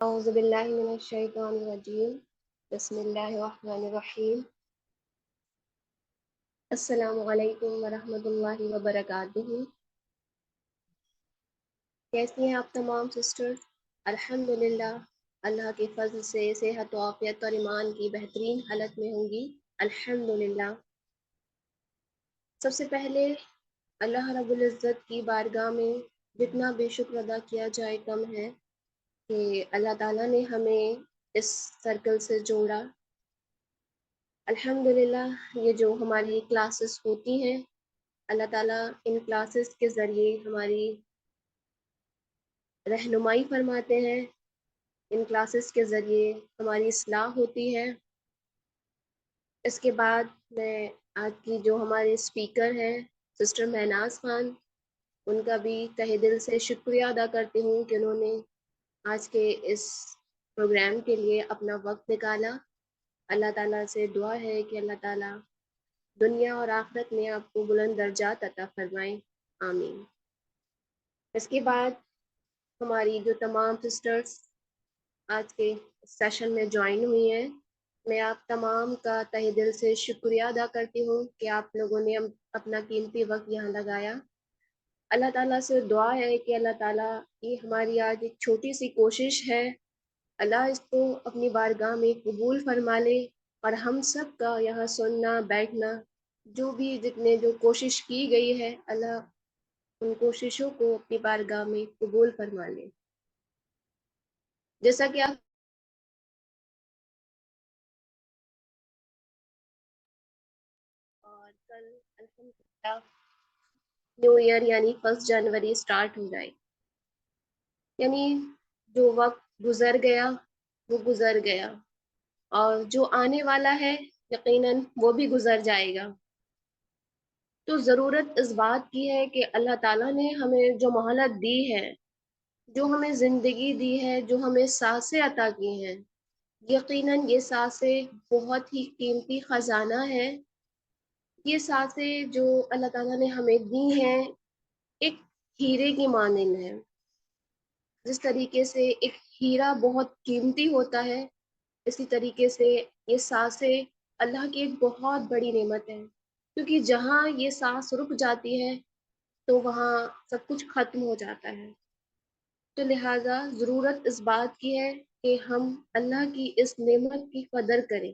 اعوذ باللہ من الشیطان الرجیم بسم اللہ الرحمن الرحیم السلام علیکم ورحمۃ اللہ وبرکاتہ۔ کیسی ہیں آپ تمام سسٹر؟ الحمدللہ اللہ کے فضل سے صحت و عافیت اور ایمان کی بہترین حالت میں ہوں گی الحمدللہ۔ سب سے پہلے اللہ رب العزت کی بارگاہ میں جتنا بے شکر ادا کیا جائے کم ہے کہ اللہ تعالیٰ نے ہمیں اس سرکل سے جوڑا۔ الحمدللہ یہ جو ہماری کلاسز ہوتی ہیں، اللہ تعالیٰ ان کلاسز کے ذریعے ہماری رہنمائی فرماتے ہیں، ان کلاسز کے ذریعے ہماری اصلاح ہوتی ہے۔ اس کے بعد میں آج کی جو ہمارے اسپیکر ہیں سسٹر مہناز خان، ان کا بھی تہہ دل سے شکریہ ادا کرتی ہوں کہ انہوں نے آج کے اس پروگرام کے لیے اپنا وقت نکالا۔ اللہ تعالیٰ سے دعا ہے کہ اللہ تعالیٰ دنیا اور آخرت میں آپ کو بلند درجات عطا فرمائیں، آمین۔ اس کے بعد ہماری جو تمام سسٹرز آج کے سیشن میں جوائن ہوئی ہیں، میں آپ تمام کا تہہ دل سے شکریہ ادا کرتی ہوں کہ آپ لوگوں نے اپنا قیمتی وقت یہاں لگایا۔ اللہ تعالیٰ سے دعا ہے کہ اللہ تعالیٰ یہ ہماری آج ایک چھوٹی سی کوشش ہے، اللہ اس کو اپنی بارگاہ میں قبول فرما لے، اور ہم سب کا یہاں سننا بیٹھنا جو بھی جتنے جو کوشش کی گئی ہے، اللہ ان کوششوں کو اپنی بارگاہ میں قبول فرما لے۔ جیسا کہ آپ اور کل الحمدللہ نیو ایئر یعنی 1 جنوری اسٹارٹ ہو جائے، یعنی جو وقت گزر گیا وہ گزر گیا، اور جو آنے والا ہے یقیناً وہ بھی گزر جائے گا۔ تو ضرورت اس بات کی ہے کہ اللہ تعالیٰ نے ہمیں جو مہلت دی ہے، جو ہمیں زندگی دی ہے، جو ہمیں سانسیں عطا کی ہیں، یقیناً یہ سانسیں بہت ہی قیمتی خزانہ ہے۔ یہ سانسیں جو اللہ تعالیٰ نے ہمیں دی ہیں ایک ہیرے کی مانند ہے۔ جس طریقے سے ایک ہیرا بہت قیمتی ہوتا ہے، اسی طریقے سے یہ سانسیں اللہ کی ایک بہت بڑی نعمت ہے، کیونکہ جہاں یہ سانس رک جاتی ہے تو وہاں سب کچھ ختم ہو جاتا ہے۔ تو لہٰذا ضرورت اس بات کی ہے کہ ہم اللہ کی اس نعمت کی قدر کریں،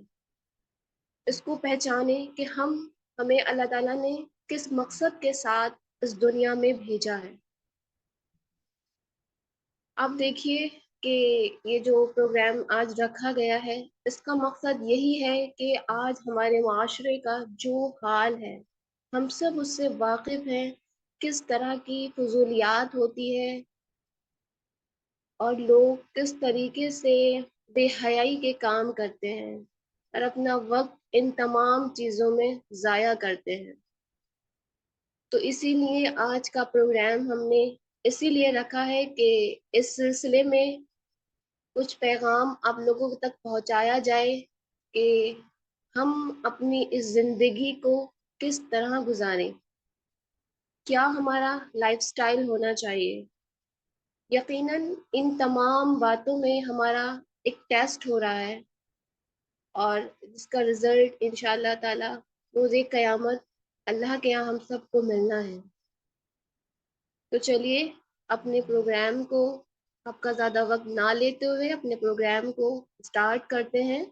اس کو پہچانیں کہ ہمیں اللہ تعالیٰ نے کس مقصد کے ساتھ اس دنیا میں بھیجا ہے۔ آپ دیکھیے کہ یہ جو پروگرام آج رکھا گیا ہے، اس کا مقصد یہی ہے کہ آج ہمارے معاشرے کا جو حال ہے ہم سب اس سے واقف ہیں، کس طرح کی فضولیات ہوتی ہے اور لوگ کس طریقے سے بے حیائی کے کام کرتے ہیں اور اپنا وقت ان تمام چیزوں میں ضائع کرتے ہیں۔ تو اسی لیے آج کا پروگرام ہم نے اسی لیے رکھا ہے کہ اس سلسلے میں کچھ پیغام آپ لوگوں تک پہنچایا جائے کہ ہم اپنی اس زندگی کو کس طرح گزاریں، کیا ہمارا لائف سٹائل ہونا چاہیے۔ یقیناً ان تمام باتوں میں ہمارا ایک ٹیسٹ ہو رہا ہے، اور جس کا رزلٹ انشاءاللہ تعالی روز قیامت اللہ کے یہاں ہم سب کو ملنا ہے۔ تو چلیے اپنے پروگرام کو آپ کا زیادہ وقت نہ لیتے ہوئے اپنے پروگرام کو سٹارٹ کرتے ہیں،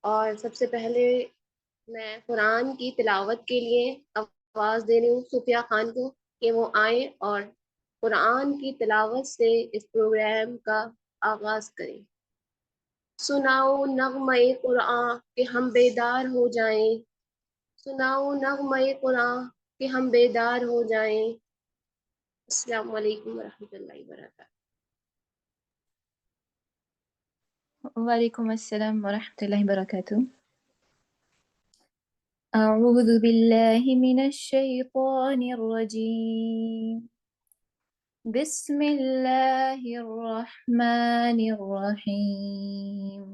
اور سب سے پہلے میں قرآن کی تلاوت کے لیے آواز دے رہی ہوں صوفیہ خان کو کہ وہ آئیں اور قرآن کی تلاوت سے اس پروگرام کا آغاز کریں۔ سناؤ نغمہ قرآن کہ ہم بیدار ہو جائیں، سناؤ نغمہ قرآن کہ ہم بیدار ہو جائیں۔ السلام علیکم ورحمۃ اللہ وبرکاتہ۔ وعلیکم السلام ورحمۃ اللہ وبرکاتہ۔ اعوذ باللہ من الشیطان الرجیم، بسم اللہ الرحمن الرحیم۔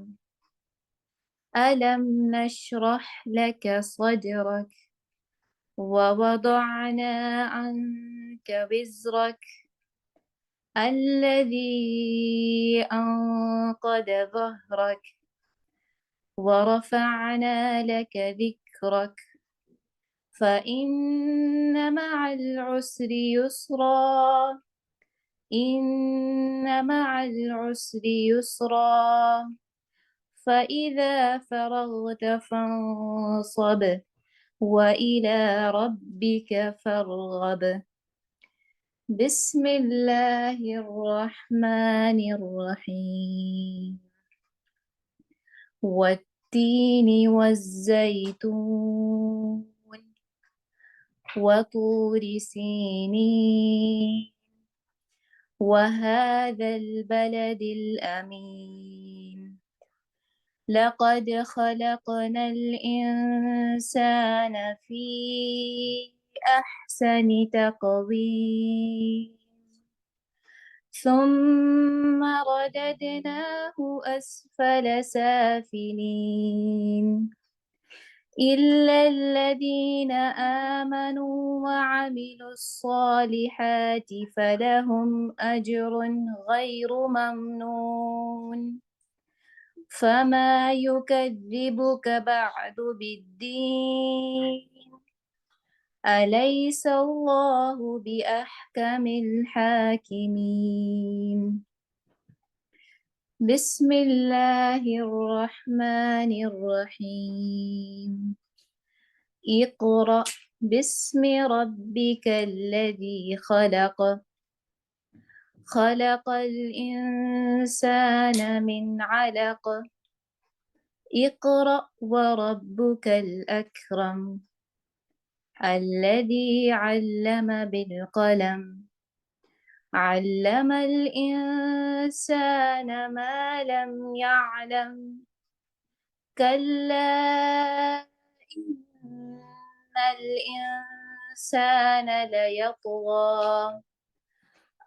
ألم نشرح لك صدرك ووضعنا عنك وزرك الذي أنقض ظهرك ورفعنا لك ذكرك فإن مع العسر يسرا إن مع العسر يسرا فإذا فرغت فانصب وإلى ربك فارغب بسم الله الرحمن الرحيم والتين والزيتون وطور سينين وهذا البلد الأمين لقد خلقنا الإنسان في أحسن تقويم ثم رددناه أسفل سافلين إلا الذين آمنوا وعملوا الصالحات فلهم أجر غير ممنون فما يكذبك بعد بالدين أليس الله بأحكم الحاكمين بسم الله الرحمن الرحيم اقرأ باسم ربك الذي خلق خلق الإنسان من علق اقرأ وربك الأكرم الذي علم بالقلم علم الإنسان ما لم يعلم كلا إن الإنسان ليطغى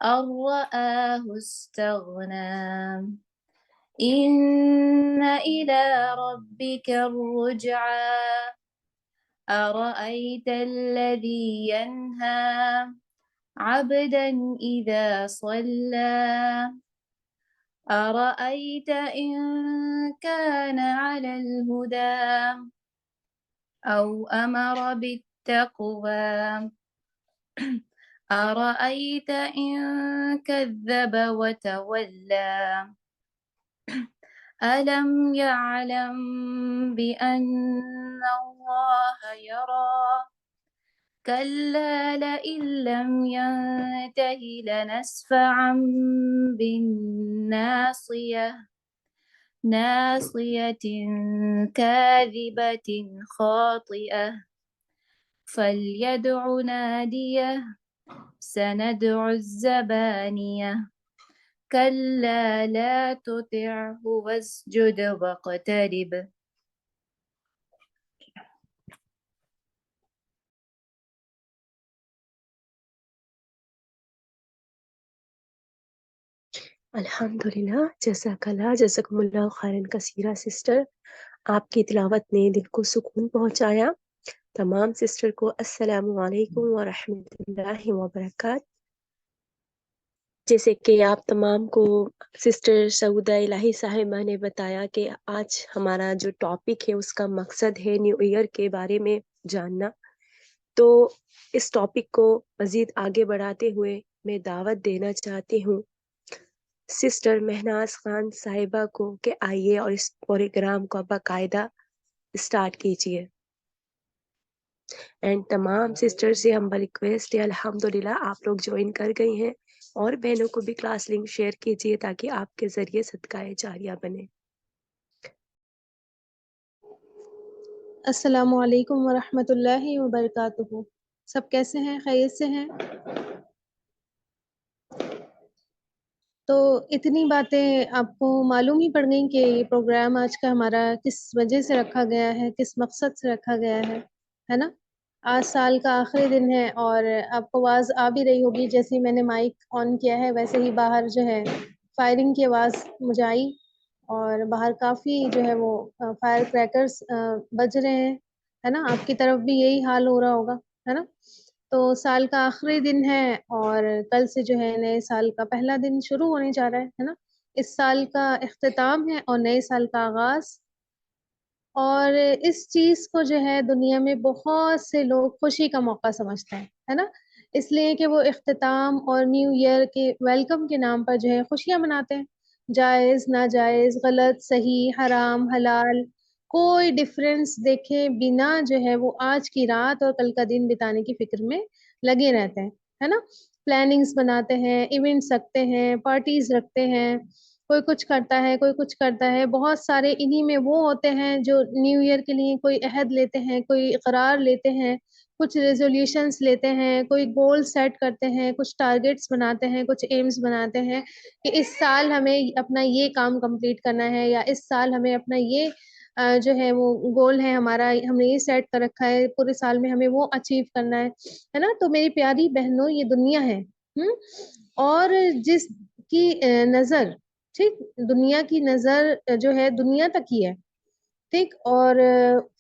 أن رآه استغنى إن إلى ربك الرجعى أرأيت الذي ينهى عبدا إذا صلى أرأيت إن كان على الهدى أو أمر بالتقوى أرأيت إن كذب وتولى ألم يعلم بأن الله يرى كلا لئن لم ينته لنسفعا بالناصية ناصية كاذبة خاطئة فليدع ناديه سندع الزبانية كلا لا تطعه واسجد واقترب الحمدللہ جزاکاللہ جزاکم خیرن کثیرہ سسٹر، آپ کی تلاوت نے دل کو سکون پہنچایا۔ تمام سسٹر کو السلام علیکم ورحمۃ اللہ وبرکاتہ۔ جیسے کہ آپ تمام کو سسٹر سعودہ الہی صاحبہ نے بتایا کہ آج ہمارا جو ٹاپک ہے اس کا مقصد ہے نیو ایئر کے بارے میں جاننا، تو اس ٹاپک کو مزید آگے بڑھاتے ہوئے میں دعوت دینا چاہتی ہوں سسٹر مہناز خان صاحبہ کو کہ آئیے اور اس پروگرام کو باقاعدہ اسٹارٹ کیجیے۔ اینڈ تمام سسٹر سے ہم ریکویسٹ ہے الحمدللہ آپ لوگ جوائن کر گئی ہیں، اور بہنوں کو بھی کلاس لنک شیئر کیجیے تاکہ آپ کے ذریعے صدقہ جاریہ بنے۔ السلام علیکم ورحمۃ اللہ وبرکاتہ۔ سب کیسے ہیں؟ خیریت سے ہیں؟ تو اتنی باتیں آپ کو معلوم ہی پڑ گئیں کہ یہ پروگرام آج کا ہمارا کس وجہ سے رکھا گیا ہے، کس مقصد سے رکھا گیا ہے نا؟ آج سال کا آخری دن ہے اور آپ کو آواز آ بھی رہی ہوگی، جیسے ہی میں نے مائک آن کیا ہے ویسے ہی باہر جو ہے فائرنگ کی آواز مجھے آئی، اور باہر کافی جو ہے وہ فائر کریکرز بج رہے ہیں، ہے نا؟ آپ کی طرف بھی یہی حال ہو رہا ہوگا، ہے نا؟ تو سال کا آخری دن ہے اور کل سے جو ہے نئے سال کا پہلا دن شروع ہونے جا رہا ہے نا. اس سال کا اختتام ہے اور نئے سال کا آغاز. اور اس چیز کو جو ہے دنیا میں بہت سے لوگ خوشی کا موقع سمجھتے ہیں ہے نا، اس لیے کہ وہ اختتام اور نیو ایئر کے ویلکم کے نام پر جو ہے خوشیاں مناتے ہیں. جائز ناجائز، غلط صحیح، حرام حلال، کوئی ڈفرینس دیکھے بنا جو ہے وہ آج کی رات اور کل کا دن بتانے کی فکر میں لگے رہتے ہیں ہے نا. پلاننگز بناتے ہیں، ایونٹس رکھتے ہیں، پارٹیز رکھتے ہیں، کوئی کچھ کرتا ہے کوئی کچھ کرتا ہے. بہت سارے انہی میں وہ ہوتے ہیں جو نیو ایئر کے لیے کوئی عہد لیتے ہیں، کوئی اقرار لیتے ہیں، کچھ ریزولوشنس لیتے ہیں، کوئی گول سیٹ کرتے ہیں، کچھ ٹارگیٹس بناتے ہیں، کچھ ایمز بناتے ہیں کہ اس سال ہمیں اپنا یہ کام کمپلیٹ کرنا ہے، یا اس سال ہمیں اپنا یہ جو ہے وہ گول ہے ہمارا، ہم نے یہ سیٹ کر رکھا ہے پورے سال میں ہمیں وہ اچیو کرنا ہے نا. تو میری پیاری بہنوں یہ دنیا ہے اور جس کی نظر ٹھیک، دنیا کی نظر جو ہے دنیا تک ہی ہے ٹھیک، اور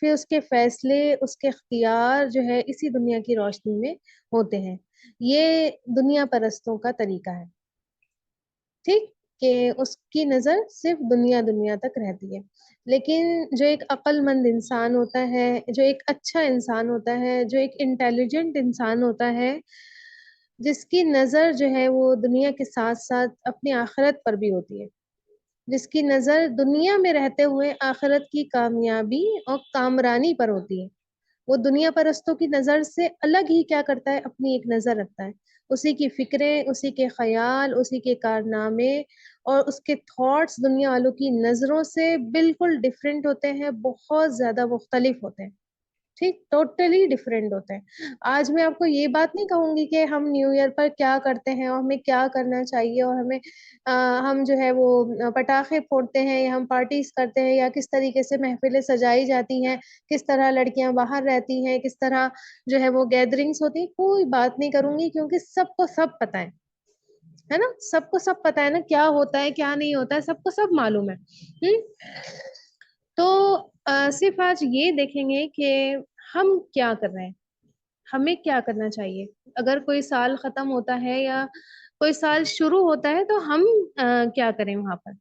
پھر اس کے فیصلے، اس کے اختیار جو ہے اسی دنیا کی روشنی میں ہوتے ہیں. یہ دنیا پرستوں کا طریقہ ہے ٹھیک، کہ اس کی نظر صرف دنیا تک رہتی ہے. لیکن جو ایک عقل مند انسان ہوتا ہے، جو ایک اچھا انسان ہوتا ہے، جو ایک انٹیلیجنٹ انسان ہوتا ہے، جس کی نظر جو ہے وہ دنیا کے ساتھ ساتھ اپنی آخرت پر بھی ہوتی ہے، جس کی نظر دنیا میں رہتے ہوئے آخرت کی کامیابی اور کامرانی پر ہوتی ہے، وہ دنیا پرستوں کی نظر سے الگ ہی کیا کرتا ہے، اپنی ایک نظر رکھتا ہے. اسی کی فکریں، اسی کے خیال، اسی کے کارنامے اور اس کے تھاٹس دنیا والوں کی نظروں سے بالکل ڈیفرنٹ ہوتے ہیں، بہت زیادہ مختلف ہوتے ہیں ٹھیک، ٹوٹلی ڈفرینٹ ہوتے ہیں. آج میں آپ کو یہ بات نہیں کہوں گی کہ ہم نیو ایئر پر کیا کرتے ہیں اور ہمیں کیا کرنا چاہیے، اور ہمیں ہم جو ہے وہ پٹاخے پھوڑتے ہیں یا ہم پارٹیز کرتے ہیں، یا کس طریقے سے محفلیں سجائی جاتی ہیں، کس طرح لڑکیاں باہر رہتی ہیں، کس طرح جو ہے وہ گیدرنگز ہوتی ہیں. کوئی بات نہیں کروں گی کیونکہ سب کو سب پتہ ہے نا، سب کو سب پتہ ہے نا کیا ہوتا ہے کیا نہیں ہوتا ہے، سب کو سب معلوم ہے. تو صرف آج یہ دیکھیں گے کہ ہم کیا کر رہے ہیں، ہمیں کیا کرنا چاہیے. اگر کوئی سال ختم ہوتا ہے یا کوئی سال شروع ہوتا ہے تو ہم کیا کریں وہاں پر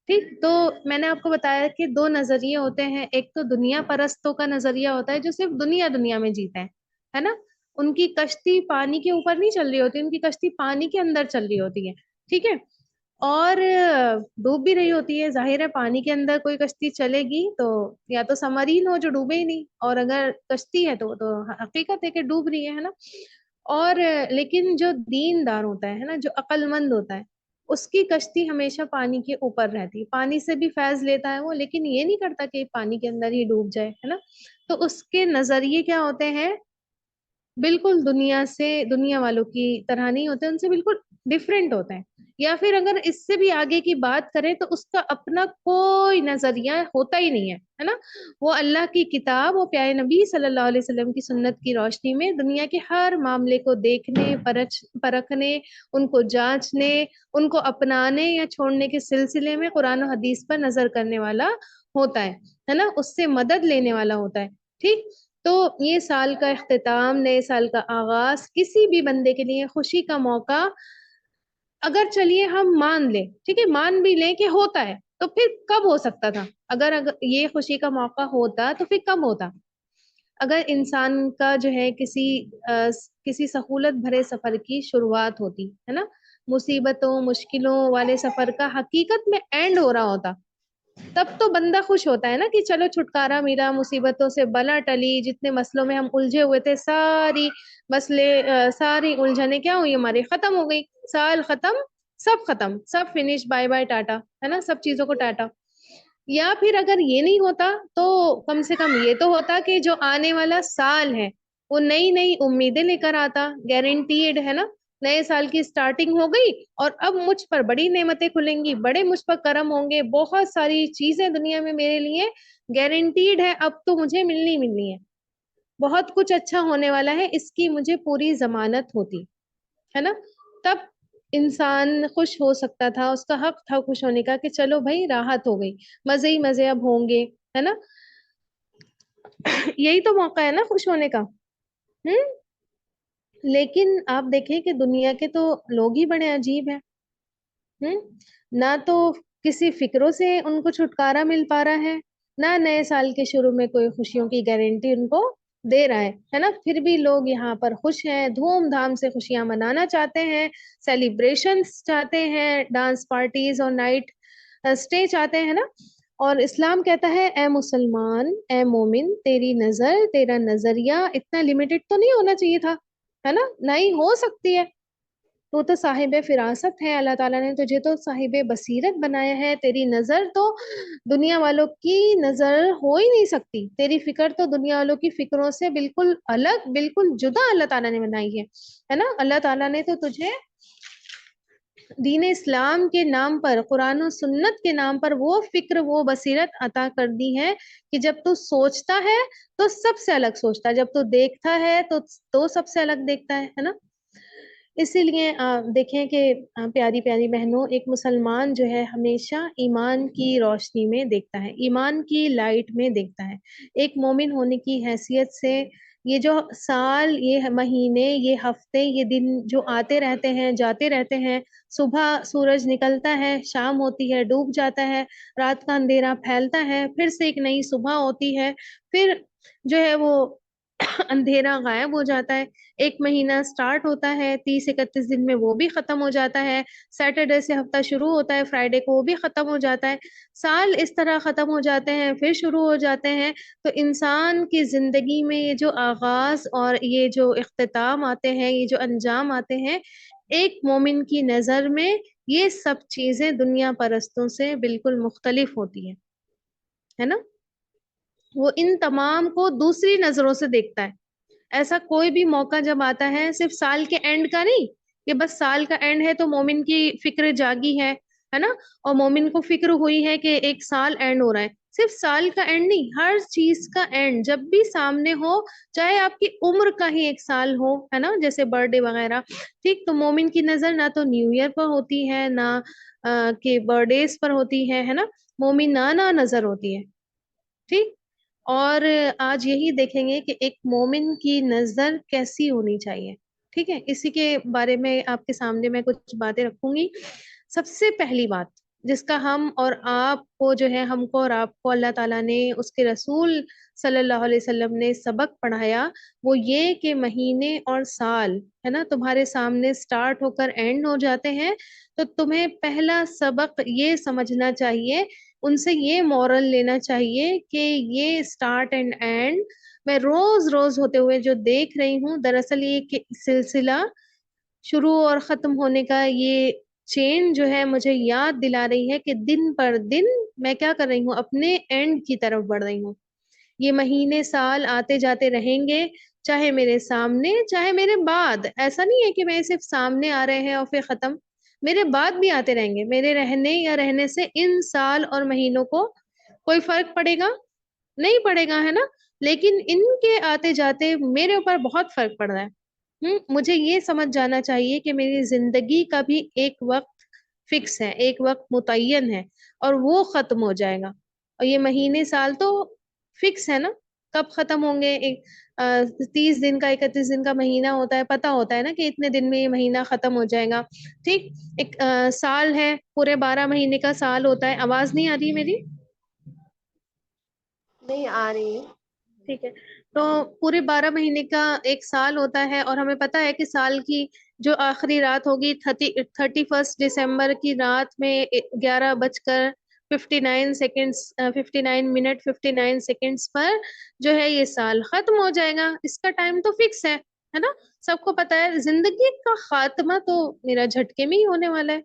ٹھیک. تو میں نے آپ کو بتایا کہ دو نظریے ہوتے ہیں، ایک تو دنیا پرستوں کا نظریہ ہوتا ہے جو صرف دنیا میں جیتے ہیں ہے نا، ان کی کشتی پانی کے اوپر نہیں چل رہی ہوتی، ان کی کشتی پانی کے اندر چل رہی ہوتی ہے ٹھیک ہے، اور ڈوب بھی رہی ہوتی ہے. ظاہر ہے پانی کے اندر کوئی کشتی چلے گی تو یا تو سمرین ہو جو ڈوبے ہی نہیں، اور اگر کشتی ہے تو حقیقت ہے کہ ڈوب رہی ہے نا. اور لیکن جو دیندار ہوتا ہے نا، جو عقل مند ہوتا ہے، اس کی کشتی ہمیشہ پانی کے اوپر رہتی ہے، پانی سے بھی فیض لیتا ہے وہ، لیکن یہ نہیں کرتا کہ پانی کے اندر ہی ڈوب جائے ہے نا. تو اس کے نظریے کیا ہوتے ہیں، بالکل دنیا والوں کی طرح نہیں ہوتے، ان سے بالکل ڈفرینٹ ہوتے ہیں. یا پھر اگر اس سے بھی آگے کی بات کریں تو اس کا اپنا کوئی نظریہ ہوتا ہی نہیں ہے نا. وہ اللہ کی کتاب، وہ پیارے نبی صلی اللہ علیہ وسلم کی سنت کی روشنی میں دنیا کے ہر معاملے کو دیکھنے، پرکھنے، ان کو جانچنے، ان کو اپنانے یا چھوڑنے کے سلسلے میں قرآن و حدیث پر نظر کرنے والا ہوتا ہے نا، اس سے مدد لینے والا ہوتا ہے ٹھیک. تو یہ سال کا اختتام، نئے سال کا آغاز کسی بھی بندے کے لیے خوشی کا موقع. اگر چلیے ہم مان لیں ٹھیک ہے، مان بھی لیں کہ ہوتا ہے، تو پھر کب ہو سکتا تھا؟ اگر یہ خوشی کا موقع ہوتا تو پھر کب ہوتا؟ اگر انسان کا جو ہے کسی سہولت بھرے سفر کی شروعات ہوتی ہے نا، مصیبتوں مشکلوں والے سفر کا حقیقت میں اینڈ ہو رہا ہوتا، تب تو بندہ خوش ہوتا ہے نا کہ چلو چھٹکارا ملا، مصیبتوں سے بلا ٹلی، جتنے مسئلوں میں ہم الجھے ہوئے تھے ساری الجھنیں کیا ہوئی ہماری، ختم ہو گئی، سال ختم، سب فنش، بائے بائے ٹاٹا ہے نا، سب چیزوں کو ٹاٹا. یا پھر اگر یہ نہیں ہوتا تو کم سے کم یہ تو ہوتا کہ جو آنے والا سال ہے وہ نئی امیدیں لے کر آتا، گارنٹیڈ ہے نا. نئے سال کی سٹارٹنگ ہو گئی اور اب مجھ پر بڑی نعمتیں کھلیں گی، بڑے مجھ پر کرم ہوں گے، بہت ساری چیزیں دنیا میں میرے لیے گارنٹیڈ ہے، اب تو مجھے ملنی ہے، بہت کچھ اچھا ہونے والا ہے، اس کی مجھے پوری ضمانت ہوتی ہے نا. تب انسان خوش ہو سکتا تھا، اس کا حق تھا خوش ہونے کا کہ چلو بھائی راحت ہو گئی، مزے ہی مزے اب ہوں گے ہے نا. یہی تو موقع ہے نا خوش ہونے کا. لیکن آپ دیکھیں کہ دنیا کے تو لوگ ہی بڑے عجیب ہیں، نہ تو کسی فکروں سے ان کو چھٹکارا مل پا رہا ہے، نہ نئے سال کے شروع میں کوئی خوشیوں کی گارنٹی ان کو دے رہا ہے نا. پھر بھی لوگ یہاں پر خوش ہیں، دھوم دھام سے خوشیاں منانا چاہتے ہیں، سیلیبریشنز چاہتے ہیں، ڈانس پارٹیز اور نائٹ اسٹے چاہتے ہیں نا. اور اسلام کہتا ہے اے مسلمان، اے مومن، تیری نظر، تیرا نظریہ اتنا لمیٹڈ تو نہیں ہونا چاہیے تھا، ہے نا. نہیں ہو سکتی ہے، تو صاحب فراست ہے، اللہ تعالیٰ نے تجھے تو صاحب بصیرت بنایا ہے. تیری نظر تو دنیا والوں کی نظر ہو ہی نہیں سکتی، تیری فکر تو دنیا والوں کی فکروں سے بالکل الگ، بالکل جدا اللہ تعالیٰ نے بنائی ہے نا. اللہ تعالیٰ نے تو تجھے دین اسلام کے نام پر، قرآن و سنت کے نام پر وہ فکر، وہ بصیرت عطا کر دی ہے کہ جب تو سوچتا ہے تو سب سے الگ سوچتا ہے، جب تو دیکھتا ہے تو سب سے الگ دیکھتا ہے نا. اسی لیے دیکھیں کہ پیاری پیاری بہنوں، ایک مسلمان جو ہے ہمیشہ ایمان کی روشنی میں دیکھتا ہے، ایمان کی لائٹ میں دیکھتا ہے. ایک مومن ہونے کی حیثیت سے یہ جو سال، یہ مہینے، یہ ہفتے، یہ دن جو آتے رہتے ہیں جاتے رہتے ہیں، صبح سورج نکلتا ہے، شام ہوتی ہے، ڈوب جاتا ہے، رات کا اندھیرا پھیلتا ہے، پھر سے ایک نئی صبح ہوتی ہے، پھر جو ہے وہ اندھیرا غائب ہو جاتا ہے. ایک مہینہ سٹارٹ ہوتا ہے، 30-31 دن میں وہ بھی ختم ہو جاتا ہے، سیٹرڈے سے ہفتہ شروع ہوتا ہے، فرائیڈے کو وہ بھی ختم ہو جاتا ہے. سال اس طرح ختم ہو جاتے ہیں، پھر شروع ہو جاتے ہیں. تو انسان کی زندگی میں یہ جو آغاز اور یہ جو اختتام آتے ہیں، یہ جو انجام آتے ہیں، ایک مومن کی نظر میں یہ سب چیزیں دنیا پرستوں سے بالکل مختلف ہوتی ہے نا. وہ ان تمام کو دوسری نظروں سے دیکھتا ہے. ایسا کوئی بھی موقع جب آتا ہے، صرف سال کے اینڈ کا نہیں کہ بس سال کا اینڈ ہے تو مومن کی فکر جاگی ہے نا، اور مومن کو فکر ہوئی ہے کہ ایک سال اینڈ ہو رہا ہے. صرف سال کا اینڈ نہیں، ہر چیز کا اینڈ جب بھی سامنے ہو، چاہے آپ کی عمر کا ہی ایک سال ہو، ہے نا، جیسے برتھ ڈے وغیرہ، ٹھیک. تو مومن کی نظر نہ تو نیو ایئر پر ہوتی ہے، نہ کہ برتھ ڈیز پر ہوتی ہے نا. مومنانہ نظر ہوتی ہے، ٹھیک. اور آج یہی دیکھیں گے کہ ایک مومن کی نظر کیسی ہونی چاہیے، ٹھیک ہے. اسی کے بارے میں آپ کے سامنے میں کچھ باتیں رکھوں گی. سب سے پہلی بات جس کا ہم اور آپ کو جو ہے، ہم کو اور آپ کو اللہ تعالیٰ نے، اس کے رسول صلی اللہ علیہ وسلم نے سبق پڑھایا، وہ یہ کہ مہینے اور سال، ہے نا، تمہارے سامنے سٹارٹ ہو کر اینڈ ہو جاتے ہیں. تو تمہیں پہلا سبق یہ سمجھنا چاہیے، ان سے یہ مورل لینا چاہیے کہ یہ سٹارٹ اینڈ اینڈ میں روز روز ہوتے ہوئے جو دیکھ رہی ہوں، دراصل یہ سلسلہ شروع اور ختم ہونے کا یہ چین جو ہے مجھے یاد دلا رہی ہے کہ دن پر دن میں کیا کر رہی ہوں، اپنے اینڈ کی طرف بڑھ رہی ہوں. یہ مہینے سال آتے جاتے رہیں گے، چاہے میرے سامنے چاہے میرے بعد. ایسا نہیں ہے کہ میں صرف سامنے آ رہے ہیں اور پھر ختم، میرے بعد بھی آتے رہیں گے. میرے رہنے یا رہنے سے ان سال اور مہینوں کو کوئی فرق پڑے گا نہیں پڑے گا، ہے نا. لیکن ان کے آتے جاتے میرے اوپر بہت فرق پڑ رہا ہے. مجھے یہ سمجھ جانا چاہیے کہ میری زندگی کا بھی ایک وقت فکس ہے، ایک وقت متعین ہے، اور وہ ختم ہو جائے گا. اور یہ مہینے سال تو فکس ہے نا، کب ختم ہوں گے. 30 دن کا 31 دن کا مہینہ ہوتا ہے، پتہ ہوتا ہے نا کہ اتنے دن میں یہ مہینہ ختم ہو جائے گا، ٹھیک. ایک سال ہے، پورے 12 مہینے کا سال ہوتا ہے. آواز نہیں آ رہی میری؟ نہیں آ رہی. ٹھیک ہے. تو پورے 12 مہینے کا ایک سال ہوتا ہے، اور ہمیں پتا ہے کہ سال کی جو آخری رات ہوگی 31 دسمبر کی رات میں 11:59 سیکنڈز پر جو ہے یہ سال ختم ہو جائے گا. اس کا ٹائم تو فکس ہے نا، سب کو پتا ہے. زندگی کا خاتمہ تو میرا جھٹکے میں ہی ہونے والا ہے.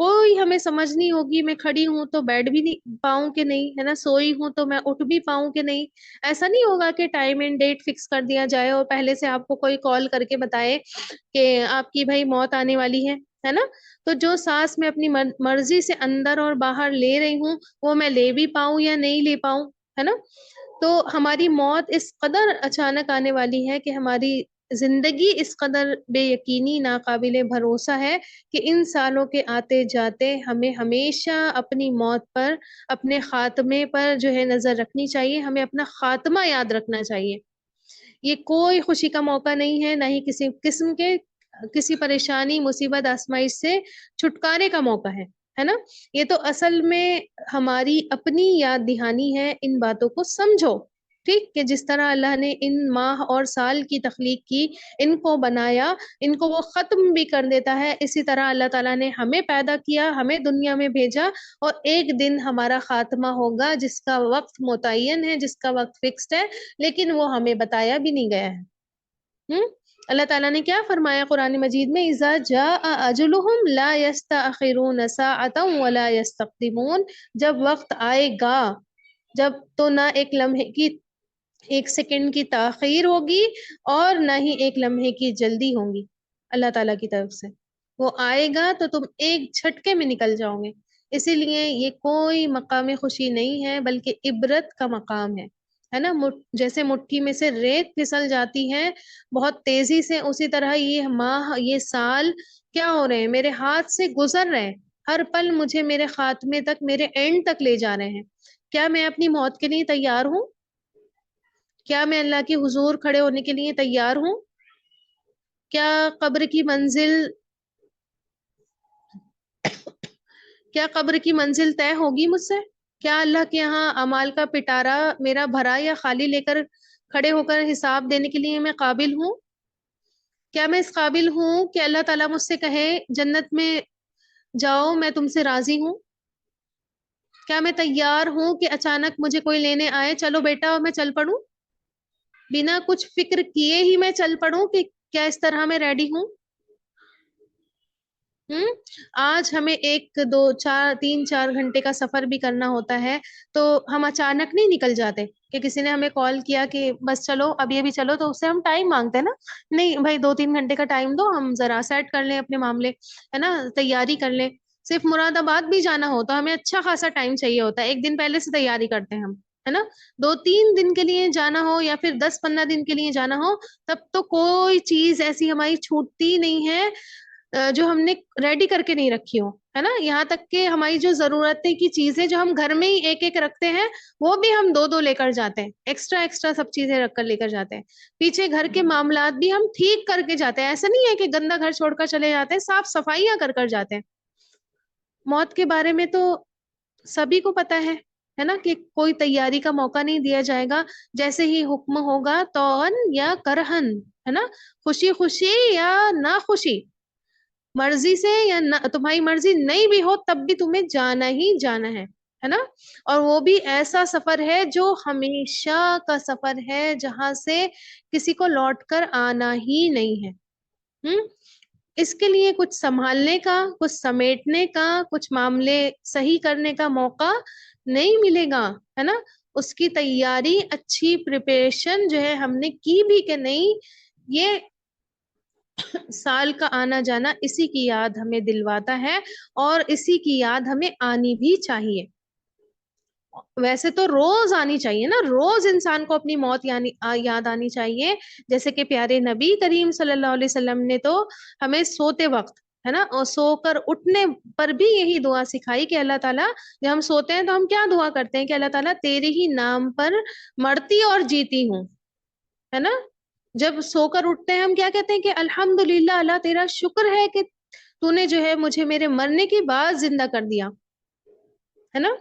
کوئی ہمیں سمجھ نہیں ہوگی، میں کھڑی ہوں تو بیٹھ بھی نہیں پاؤں کہ نہیں، ہے نا، سوئی ہوں تو میں اٹھ بھی پاؤں کہ نہیں. ایسا نہیں ہوگا کہ ٹائم اینڈ ڈیٹ فکس کر دیا جائے اور پہلے سے آپ کو کوئی کال کر کے بتائے کہ آپ کی بھائی موت آنے والی ہے نا. تو جو سانس میں اپنی مرضی سے اندر اور باہر لے رہی ہوں، وہ میں لے بھی پاؤں یا نہیں لے پاؤں، ہے نا. تو ہماری موت اس قدر اچانک آنے والی ہے کہ ہماری زندگی اس قدر بے یقینی، ناقابل بھروسہ ہے کہ ان سالوں کے آتے جاتے ہمیں ہمیشہ اپنی موت پر، اپنے خاتمے پر جو ہے نظر رکھنی چاہیے. ہمیں اپنا خاتمہ یاد رکھنا چاہیے. یہ کوئی خوشی کا موقع نہیں ہے، نہ ہی کسی قسم کے کسی پریشانی مصیبت آزمائش سے چھٹکارے کا موقع ہے نا. یہ تو اصل میں ہماری اپنی یاد دہانی ہے. ان باتوں کو سمجھو ٹھیک، کہ جس طرح اللہ نے ان ماہ اور سال کی تخلیق کی، ان کو بنایا، ان کو وہ ختم بھی کر دیتا ہے، اسی طرح اللہ تعالیٰ نے ہمیں پیدا کیا، ہمیں دنیا میں بھیجا، اور ایک دن ہمارا خاتمہ ہوگا جس کا وقت متعین ہے، جس کا وقت فکسڈ ہے، لیکن وہ ہمیں بتایا بھی نہیں گیا ہے. اللہ تعالیٰ نے کیا فرمایا قرآن مجید میں، اذا جاء اجلہم لا یستأخرون ساعۃ ولا یستقدمون، جب وقت آئے گا، جب تو نہ ایک لمحے کی، ایک سیکنڈ کی تاخیر ہوگی اور نہ ہی ایک لمحے کی جلدی ہوگی اللہ تعالیٰ کی طرف سے. وہ آئے گا تو تم ایک جھٹکے میں نکل جاؤ گے. اسی لیے یہ کوئی مقام خوشی نہیں ہے بلکہ عبرت کا مقام ہے نا. جیسے مٹھی میں سے ریت پھسل جاتی ہے بہت تیزی سے، اسی طرح یہ ماہ، یہ سال کیا ہو رہے ہیں، میرے ہاتھ سے گزر رہے ہیں، ہر پل مجھے میرے خاتمے تک، میرے اینڈ تک لے جا رہے ہیں. کیا میں اپنی موت کے لیے تیار ہوں؟ کیا میں اللہ کے حضور کھڑے ہونے کے لیے تیار ہوں؟ کیا قبر کی منزل طے ہوگی مجھ سے؟ کیا اللہ کے یہاں اعمال کا پٹارا میرا بھرا یا خالی لے کر کھڑے ہو کر حساب دینے کے لیے میں قابل ہوں؟ کیا میں اس قابل ہوں کہ اللہ تعالیٰ مجھ سے کہے جنت میں جاؤ میں تم سے راضی ہوں؟ کیا میں تیار ہوں کہ اچانک مجھے کوئی لینے آئے، چلو بیٹا اور میں چل پڑوں، بنا کچھ فکر کیے ہی میں چل پڑوں، کہ کیا اس طرح میں ریڈی ہوں؟ آج ہمیں 1 2 4 3 4 گھنٹے کا سفر بھی کرنا ہوتا ہے تو ہم اچانک نہیں نکل جاتے کہ کسی نے ہمیں کال کیا کہ بس چلو اب یہ بھی چلو، تو اس سے ہم ٹائم مانگتے ہیں نا. نہیں بھائی 2 3 گھنٹے کا ٹائم دو، ہم ذرا سیٹ کر لیں اپنے معاملے، ہے نا، تیاری کر لیں. صرف مراد آباد بھی جانا ہو تو ہمیں اچھا خاصا ٹائم چاہیے ہوتا ہے، 1 دن پہلے سے تیاری کرتے ہیں ہم، ہے نا. 2 3 دن کے لیے جانا ہو یا پھر 10 15 دن کے لیے جانا ہو، تب تو کوئی چیز ایسی ہماری چھوٹتی نہیں ہے جو ہم نے ریڈی کر کے نہیں رکھی ہو، ہے نا. یہاں تک کہ ہماری جو ضرورتیں کی چیزیں جو ہم گھر میں ہی ایک ایک رکھتے ہیں، وہ بھی ہم 2 2 لے کر جاتے ہیں، ایکسٹرا سب چیزیں رکھ کر لے کر جاتے ہیں. پیچھے گھر کے معاملات بھی ہم ٹھیک کر کے جاتے ہیں، ایسا نہیں ہے کہ گندا گھر چھوڑ کر چلے جاتے ہیں، صاف صفائیاں کر کر جاتے ہیں. موت کے بارے میں تو سبھی کو پتا ہے نا، کہ کوئی تیاری کا موقع نہیں دیا جائے گا. جیسے ہی حکم ہوگا طوعاً یا کرہن، ہے نا، خوشی خوشی یا نہ خوشی، مرضی سے یا تمہاری مرضی نہیں بھی ہو تب بھی تمہیں جانا ہی جانا ہے نا. اور وہ بھی ایسا سفر ہے جو ہمیشہ کا سفر ہے، جہاں سے کسی کو لوٹ کر آنا ہی نہیں ہے. اس کے لیے کچھ سنبھالنے کا، کچھ سمیٹنے کا، کچھ معاملے صحیح کرنے کا موقع نہیں ملے گا، ہے نا. اس کی تیاری، اچھی پریپریشن جو ہے ہم نے کی بھی کہ نہیں، یہ سال کا آنا جانا اسی کی یاد ہمیں دلواتا ہے، اور اسی کی یاد ہمیں آنی بھی چاہیے. ویسے تو روز آنی چاہیے نا، روز انسان کو اپنی موت یاد آنی چاہیے. جیسے کہ پیارے نبی کریم صلی اللہ علیہ وسلم نے تو ہمیں سوتے وقت، ہے نا، اور سو کر اٹھنے پر بھی یہی دعا سکھائی کہ اللہ تعالیٰ، جب ہم سوتے ہیں تو ہم کیا دعا کرتے ہیں کہ اللہ تعالیٰ تیرے ہی نام پر مرتی اور جیتی ہوں، ہے نا. جب سو کر اٹھتے ہیں ہم کیا کہتے ہیں کہ الحمدللہ، اللہ تیرا شکر ہے کہ تو نے جو ہے مجھے میرے مرنے کے بعد زندہ کر دیا، ہے نا.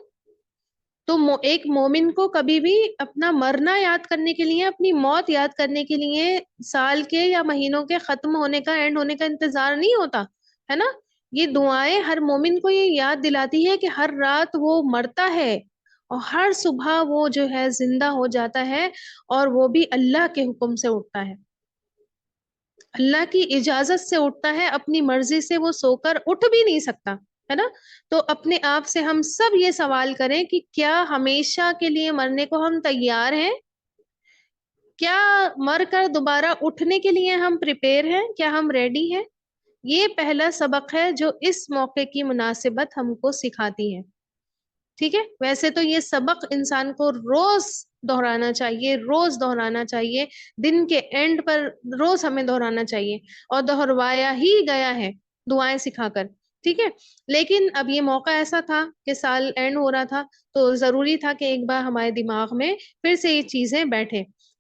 تو ایک مومن کو کبھی بھی اپنا مرنا یاد کرنے کے لیے، اپنی موت یاد کرنے کے لیے سال کے یا مہینوں کے ختم ہونے کا، اینڈ ہونے کا انتظار نہیں ہوتا، ہے نا. یہ دعائیں ہر مومن کو یہ یاد دلاتی ہے کہ ہر رات وہ مرتا ہے اور ہر صبح وہ جو ہے زندہ ہو جاتا ہے، اور وہ بھی اللہ کے حکم سے اٹھتا ہے، اللہ کی اجازت سے اٹھتا ہے. اپنی مرضی سے وہ سو کر اٹھ بھی نہیں سکتا، ہے نا. تو اپنے آپ سے ہم سب یہ سوال کریں کہ کیا ہمیشہ کے لیے مرنے کو ہم تیار ہیں؟ کیا مر کر دوبارہ اٹھنے کے لیے ہم پریپیئر ہیں؟ کیا ہم ریڈی ہیں؟ یہ پہلا سبق ہے جو اس موقع کی مناسبت ہم کو سکھاتی ہے. ٹھیک ہے. ویسے تو یہ سبق انسان کو روز دہرانا چاہیے، روز دہرانا چاہیے، دن کے اینڈ پر روز ہمیں دہرانا چاہیے، اور دہروایا ہی گیا ہے دعائیں سکھا کر. ٹھیک ہے. لیکن اب یہ موقع ایسا تھا کہ سال اینڈ ہو رہا تھا، تو ضروری تھا کہ ایک بار ہمارے دماغ میں پھر سے یہ چیزیں بیٹھے.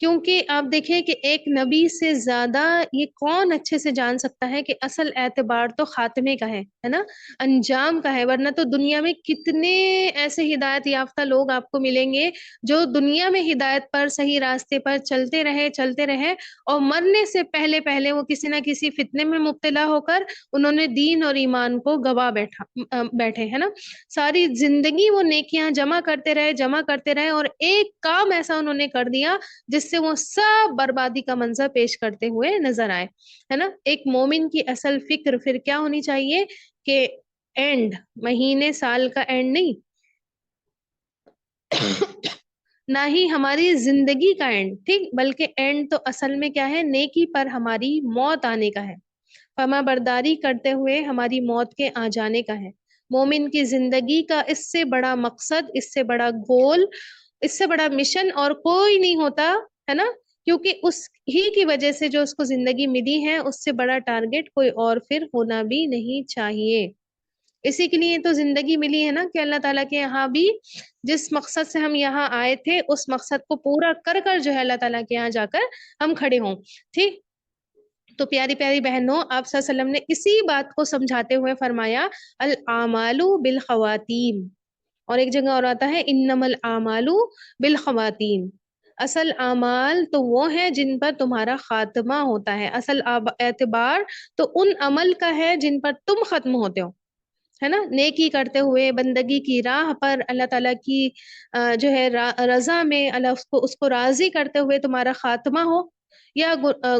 کیونکہ آپ دیکھیں کہ ایک نبی سے زیادہ یہ کون اچھے سے جان سکتا ہے کہ اصل اعتبار تو خاتمے کا ہے نا، انجام کا ہے. ورنہ تو دنیا میں کتنے ایسے ہدایت یافتہ لوگ آپ کو ملیں گے جو دنیا میں ہدایت پر، صحیح راستے پر چلتے رہے اور مرنے سے پہلے پہلے وہ کسی نہ کسی فتنے میں مبتلا ہو کر انہوں نے دین اور ایمان کو گوا بیٹھے ہے نا. ساری زندگی وہ نیکیاں جمع کرتے رہے اور ایک کام ایسا انہوں نے کر دیا جس سے وہ سب بربادی کا منظر پیش کرتے ہوئے نظر آئے ہے نا. ایک مومن کی اصل فکر پھر کیا ہونی چاہیے کہ اینڈ، مہینے سال کا اینڈ نہیں، نہ ہی ہماری زندگی کا اینڈ، ٹھیک، بلکہ اینڈ تو اصل میں کیا ہے، نیکی پر ہماری موت آنے کا ہے، فرما برداری کرتے ہوئے ہماری موت کے آ جانے کا ہے. مومن کی زندگی کا اس سے بڑا مقصد، اس سے بڑا گول، اس سے بڑا مشن اور کوئی نہیں ہوتا ہے نا. کیونکہ اس ہی کی وجہ سے جو اس کو زندگی ملی ہے، اس سے بڑا ٹارگٹ کوئی اور پھر ہونا بھی نہیں چاہیے. اسی کے لیے تو زندگی ملی ہے نا کہ اللہ تعالیٰ کے یہاں بھی جس مقصد سے ہم یہاں آئے تھے اس مقصد کو پورا کر کر جو ہے اللہ تعالیٰ کے یہاں جا کر ہم کھڑے ہوں. ٹھیک، تو پیاری پیاری بہنوں، آپ صلی اللہ علیہ وسلم نے اسی بات کو سمجھاتے ہوئے فرمایا الاعمال بالخواتیم، اور ایک جگہ اور آتا ہے انما الاعمال بالخواتیم. اصل اعمال تو وہ ہیں جن پر تمہارا خاتمہ ہوتا ہے، اصل اعتبار تو ان عمل کا ہے جن پر تم ختم ہوتے ہو ہے نا. نیکی کرتے ہوئے بندگی کی راہ پر اللہ تعالیٰ کی جو ہے رضا میں اللہ اس کو راضی کرتے ہوئے تمہارا خاتمہ ہو، یا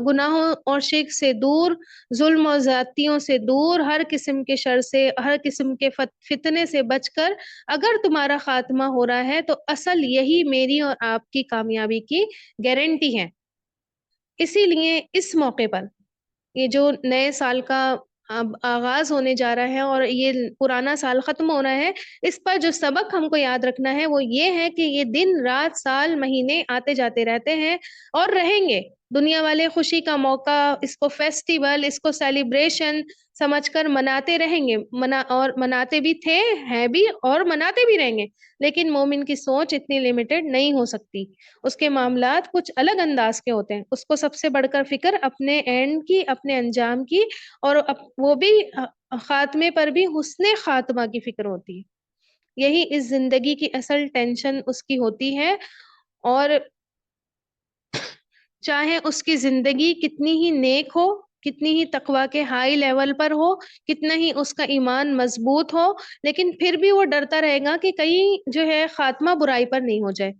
گناہوں اور شرک سے دور، ظلم و زیادتیوں سے دور، ہر قسم کے شر سے، ہر قسم کے فتنے سے بچ کر اگر تمہارا خاتمہ ہو رہا ہے تو اصل یہی میری اور آپ کی کامیابی کی گارنٹی ہے. اسی لیے اس موقع پر یہ جو نئے سال کا اب آغاز ہونے جا رہا ہے اور یہ پرانا سال ختم ہو رہا ہے، اس پر جو سبق ہم کو یاد رکھنا ہے وہ یہ ہے کہ یہ دن رات سال مہینے آتے جاتے رہتے ہیں اور رہیں گے. دنیا والے خوشی کا موقع، اس کو فیسٹیول، اس کو سیلیبریشن سمجھ کر مناتے رہیں گے، اور مناتے بھی تھے، ہیں بھی، اور مناتے بھی رہیں گے. لیکن مومن کی سوچ اتنی لمیٹڈ نہیں ہو سکتی، اس کے معاملات کچھ الگ انداز کے ہوتے ہیں. اس کو سب سے بڑھ کر فکر اپنے اینڈ کی، اپنے انجام کی، اور وہ بھی خاتمے پر بھی حسن خاتمہ کی فکر ہوتی ہے. یہی اس زندگی کی اصل ٹینشن اس کی ہوتی ہے. اور چاہے اس کی زندگی کتنی ہی نیک ہو، کتنی ہی تقوی کے ہائی لیول پر ہو، کتنا ہی اس کا ایمان مضبوط ہو، لیکن پھر بھی وہ ڈرتا رہے گا کہ کہیں جو ہے خاتمہ برائی پر نہیں ہو جائے،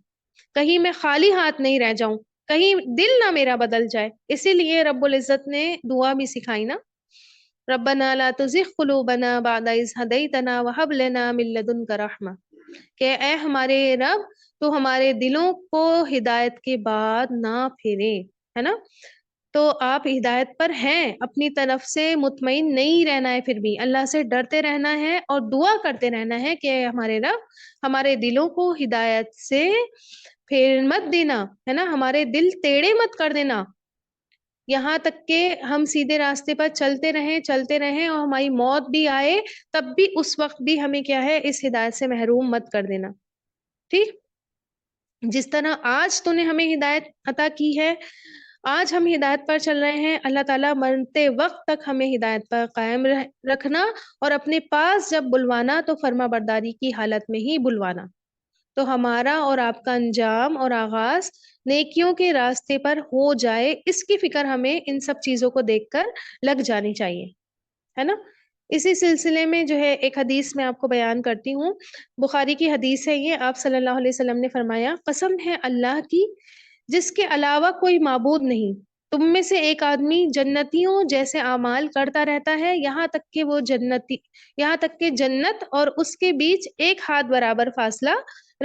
کہیں میں خالی ہاتھ نہیں رہ جاؤں، کہیں دل نہ میرا بدل جائے. اسی لیے رب العزت نے دعا بھی سکھائی نا، ربنا لا تزغ قلوبنا بعد اذ ہدیتنا وہب لنا من لدنک رحمہ، کہ اے ہمارے رب تو ہمارے دلوں کو ہدایت کے بعد نہ پھیرے، ہے نا. تو آپ ہدایت پر ہیں، اپنی طرف سے مطمئن نہیں رہنا ہے، پھر بھی اللہ سے ڈرتے رہنا ہے اور دعا کرتے رہنا ہے کہ ہمارے رب ہمارے دلوں کو ہدایت سے پھیر مت دینا، ہے نا، ہمارے دل ٹیڑے مت کر دینا، یہاں تک کہ ہم سیدھے راستے پر چلتے رہیں اور ہماری موت بھی آئے تب بھی اس وقت بھی ہمیں کیا ہے، اس ہدایت سے محروم مت کر دینا. ٹھیک، جس طرح آج تو نے ہمیں ہدایت عطا کی ہے، آج ہم ہدایت پر چل رہے ہیں، اللہ تعالیٰ مرتے وقت تک ہمیں ہدایت پر قائم رکھنا اور اپنے پاس جب بلوانا تو فرما برداری کی حالت میں ہی بلوانا. تو ہمارا اور آپ کا انجام اور آغاز نیکیوں کے راستے پر ہو جائے، اس کی فکر ہمیں ان سب چیزوں کو دیکھ کر لگ جانی چاہیے، ہے نا. اسی سلسلے میں جو ہے ایک حدیث میں آپ کو بیان کرتی ہوں، بخاری کی حدیث ہے یہ. آپ صلی اللہ علیہ وسلم نے فرمایا، قسم ہے اللہ کی جس کے علاوہ کوئی معبود نہیں، تم میں سے ایک آدمی جنتیوں جیسے اعمال کرتا رہتا ہے یہاں تک کہ جنت اور اس کے بیچ ایک ہاتھ برابر فاصلہ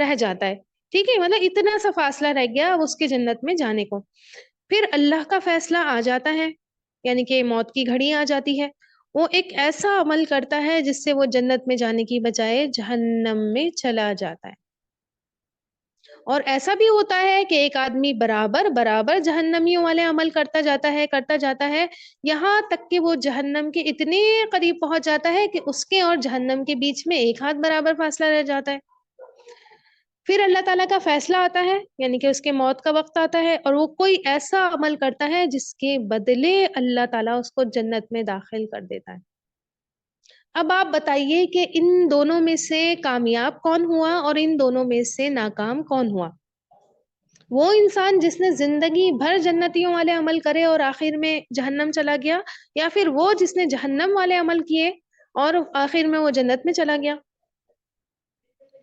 رہ جاتا ہے. ٹھیک ہے، مطلب اتنا سا فاصلہ رہ گیا اس کے جنت میں جانے کو. پھر اللہ کا فیصلہ آ جاتا ہے، یعنی کہ موت کی گھڑی آ جاتی ہے، وہ ایک ایسا عمل کرتا ہے جس سے وہ جنت میں جانے کی بجائے جہنم میں چلا جاتا ہے. اور ایسا بھی ہوتا ہے کہ ایک آدمی برابر جہنمیوں والے عمل کرتا جاتا ہے یہاں تک کہ وہ جہنم کے اتنے قریب پہنچ جاتا ہے کہ اس کے اور جہنم کے بیچ میں ایک ہاتھ برابر فاصلہ رہ جاتا ہے. پھر اللہ تعالیٰ کا فیصلہ آتا ہے، یعنی کہ اس کے موت کا وقت آتا ہے، اور وہ کوئی ایسا عمل کرتا ہے جس کے بدلے اللہ تعالیٰ اس کو جنت میں داخل کر دیتا ہے۔ اب آپ بتائیے کہ ان دونوں میں سے کامیاب کون ہوا اور ان دونوں میں سے ناکام کون ہوا؟ وہ انسان جس نے زندگی بھر جنتیوں والے عمل کرے اور آخر میں جہنم چلا گیا، یا پھر وہ جس نے جہنم والے عمل کیے اور آخر میں وہ جنت میں چلا گیا؟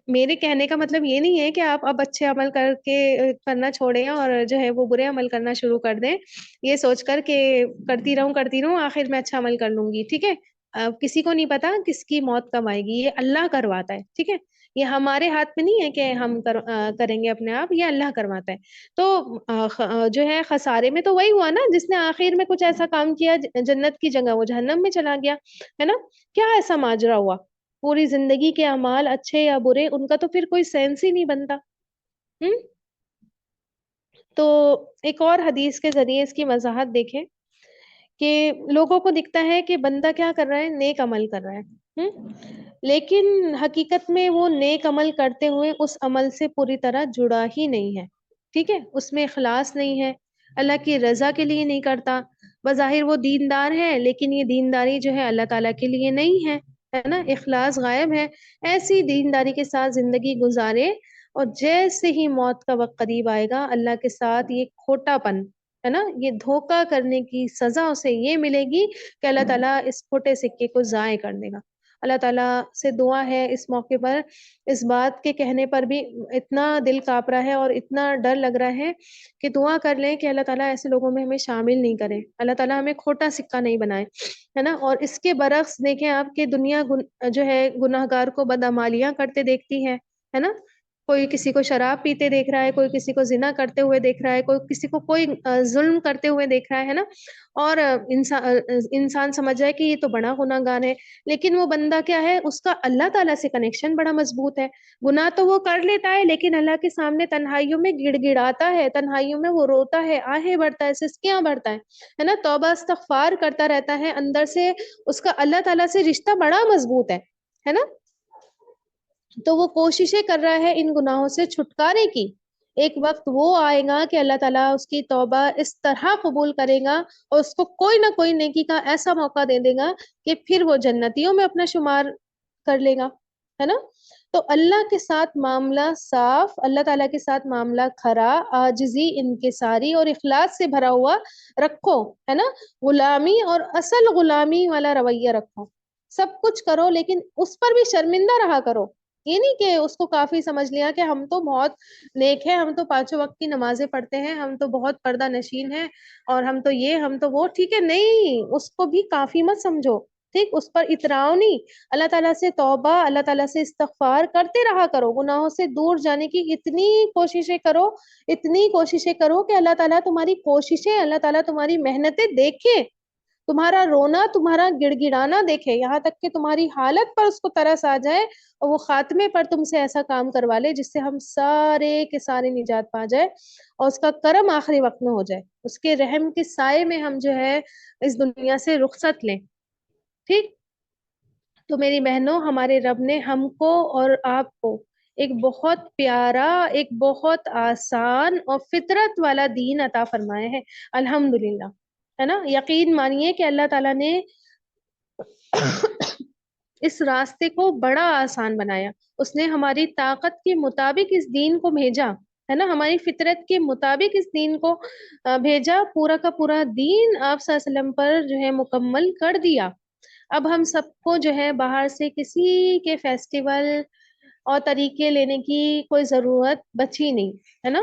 میرے کہنے کا مطلب یہ نہیں ہے کہ آپ اب اچھے عمل کر کے کرنا چھوڑیں اور جو ہے وہ برے عمل کرنا شروع کر دیں، یہ سوچ کر کہ کرتی رہوں آخر میں اچھا عمل کر لوں گی، ٹھیک ہے؟ اب کسی کو نہیں پتا کس کی موت کب آئے گی، یہ اللہ کرواتا ہے، ٹھیک ہے؟ یہ ہمارے ہاتھ میں نہیں ہے کہ ہم کریں گے اپنے آپ، یہ اللہ کرواتا ہے۔ تو جو ہے خسارے میں تو وہی ہوا نا جس نے آخر میں کچھ ایسا کام کیا جنت کی جگہ وہ جہنم میں چلا گیا، ہے نا؟ کیا ایسا ماجرا ہوا؟ پوری زندگی کے اعمال اچھے یا برے ان کا تو پھر کوئی سینس ہی نہیں بنتا۔ تو ایک اور حدیث کے ذریعے اس کی وضاحت دیکھیں کہ لوگوں کو دکھتا ہے کہ بندہ کیا کر رہا ہے، نیک عمل کر رہا ہے، لیکن حقیقت میں وہ نیک عمل کرتے ہوئے اس عمل سے پوری طرح جڑا ہی نہیں ہے، ٹھیک ہے؟ اس میں اخلاص نہیں ہے، اللہ کی رضا کے لیے نہیں کرتا، بظاہر وہ دیندار ہے لیکن یہ دینداری جو ہے اللہ تعالیٰ کے لیے نہیں ہے نا؟ اخلاص غائب ہے۔ ایسی دینداری کے ساتھ زندگی گزارے اور جیسے ہی موت کا وقت قریب آئے گا اللہ کے ساتھ یہ کھوٹا پن ہے نا، یہ دھوکہ کرنے کی سزا اسے یہ ملے گی کہ اللہ تعالیٰ اس کھوٹے سکے کو ضائع کر دے گا۔ اللہ تعالیٰ سے دعا ہے اس موقع پر، اس بات کے کہنے پر بھی اتنا دل کانپ رہا ہے اور اتنا ڈر لگ رہا ہے کہ دعا کر لیں کہ اللہ تعالیٰ ایسے لوگوں میں ہمیں شامل نہیں کرے، اللہ تعالیٰ ہمیں کھوٹا سکہ نہیں بنائے، ہے نا؟ اور اس کے برعکس دیکھیں آپ کہ دنیا جو ہے گناہگار کو بدعمالیاں کرتے دیکھتی ہے نا؟ کوئی کسی کو شراب پیتے دیکھ رہا ہے، کوئی کسی کو زنا کرتے ہوئے دیکھ رہا ہے، کوئی کسی کو کوئی ظلم کرتے ہوئے دیکھ رہا ہے نا؟ اور انسان سمجھ جائے کہ یہ تو بڑا گناہگار ہے، لیکن وہ بندہ کیا ہے، اس کا اللہ تعالیٰ سے کنیکشن بڑا مضبوط ہے۔ گناہ تو وہ کر لیتا ہے لیکن اللہ کے سامنے تنہائیوں میں گڑ گڑاتا ہے، تنہائیوں میں وہ روتا ہے، آہیں بھرتا ہے، سسکیاں بھرتا ہے نا؟ توبہ استغفار کرتا رہتا ہے، اندر سے اس کا اللہ تعالیٰ سے رشتہ بڑا مضبوط ہے نا؟ تو وہ کوششیں کر رہا ہے ان گناہوں سے چھٹکارے کی۔ ایک وقت وہ آئے گا کہ اللہ تعالیٰ اس کی توبہ اس طرح قبول کرے گا اور اس کو کوئی نہ کوئی نیکی کا ایسا موقع دے دے گا کہ پھر وہ جنتیوں میں اپنا شمار کر لے گا، ہے نا؟ تو اللہ کے ساتھ معاملہ صاف، اللہ تعالیٰ کے ساتھ معاملہ کھرا، عاجزی، انکساری اور اخلاص سے بھرا ہوا رکھو، ہے نا؟ غلامی اور اصل غلامی والا رویہ رکھو، سب کچھ کرو لیکن اس پر بھی شرمندہ رہا کرو۔ یہ نہیں کہ اس کو کافی سمجھ لیا کہ ہم تو بہت نیک ہیں، ہم تو 5 وقت کی نمازیں پڑھتے ہیں، ہم تو بہت پردہ نشین ہیں اور ہم تو یہ ہم تو وہ، ٹھیک ہے؟ نہیں، اس کو بھی کافی مت سمجھو، ٹھیک؟ اس پر اتراؤ نہیں، اللہ تعالیٰ سے توبہ، اللہ تعالیٰ سے استغفار کرتے رہا کرو، گناہوں سے دور جانے کی اتنی کوششیں کرو کہ اللہ تعالیٰ تمہاری کوششیں، اللہ تعالیٰ تمہاری محنتیں دیکھے، تمہارا رونا، تمہارا گڑ گڑانا دیکھے، یہاں تک کہ تمہاری حالت پر اس کو ترس آ جائے اور وہ خاتمے پر تم سے ایسا کام کروا لے جس سے ہم سارے کے سارے نجات پا جائے اور اس کا کرم آخری وقت میں ہو جائے، اس کے رحم کے سائے میں ہم جو ہے اس دنیا سے رخصت لیں، ٹھیک؟ تو میری بہنوں، ہمارے رب نے ہم کو اور آپ کو ایک بہت پیارا، ایک بہت آسان اور فطرت والا دین عطا فرمایا ہے، الحمدللہ، ہے نا؟ یقین مانیے کہ اللہ تعالیٰ نے اس راستے کو بڑا آسان بنایا، اس نے ہماری طاقت کے مطابق اس دین کو بھیجا، ہے نا؟ ہماری فطرت کے مطابق اس دین کو بھیجا، پورا کا پورا دین آپ صلی اللہ علیہ وسلم پر جو ہے مکمل کر دیا۔ اب ہم سب کو جو ہے باہر سے کسی کے فیسٹیول اور طریقے لینے کی کوئی ضرورت بچی نہیں، ہے نا؟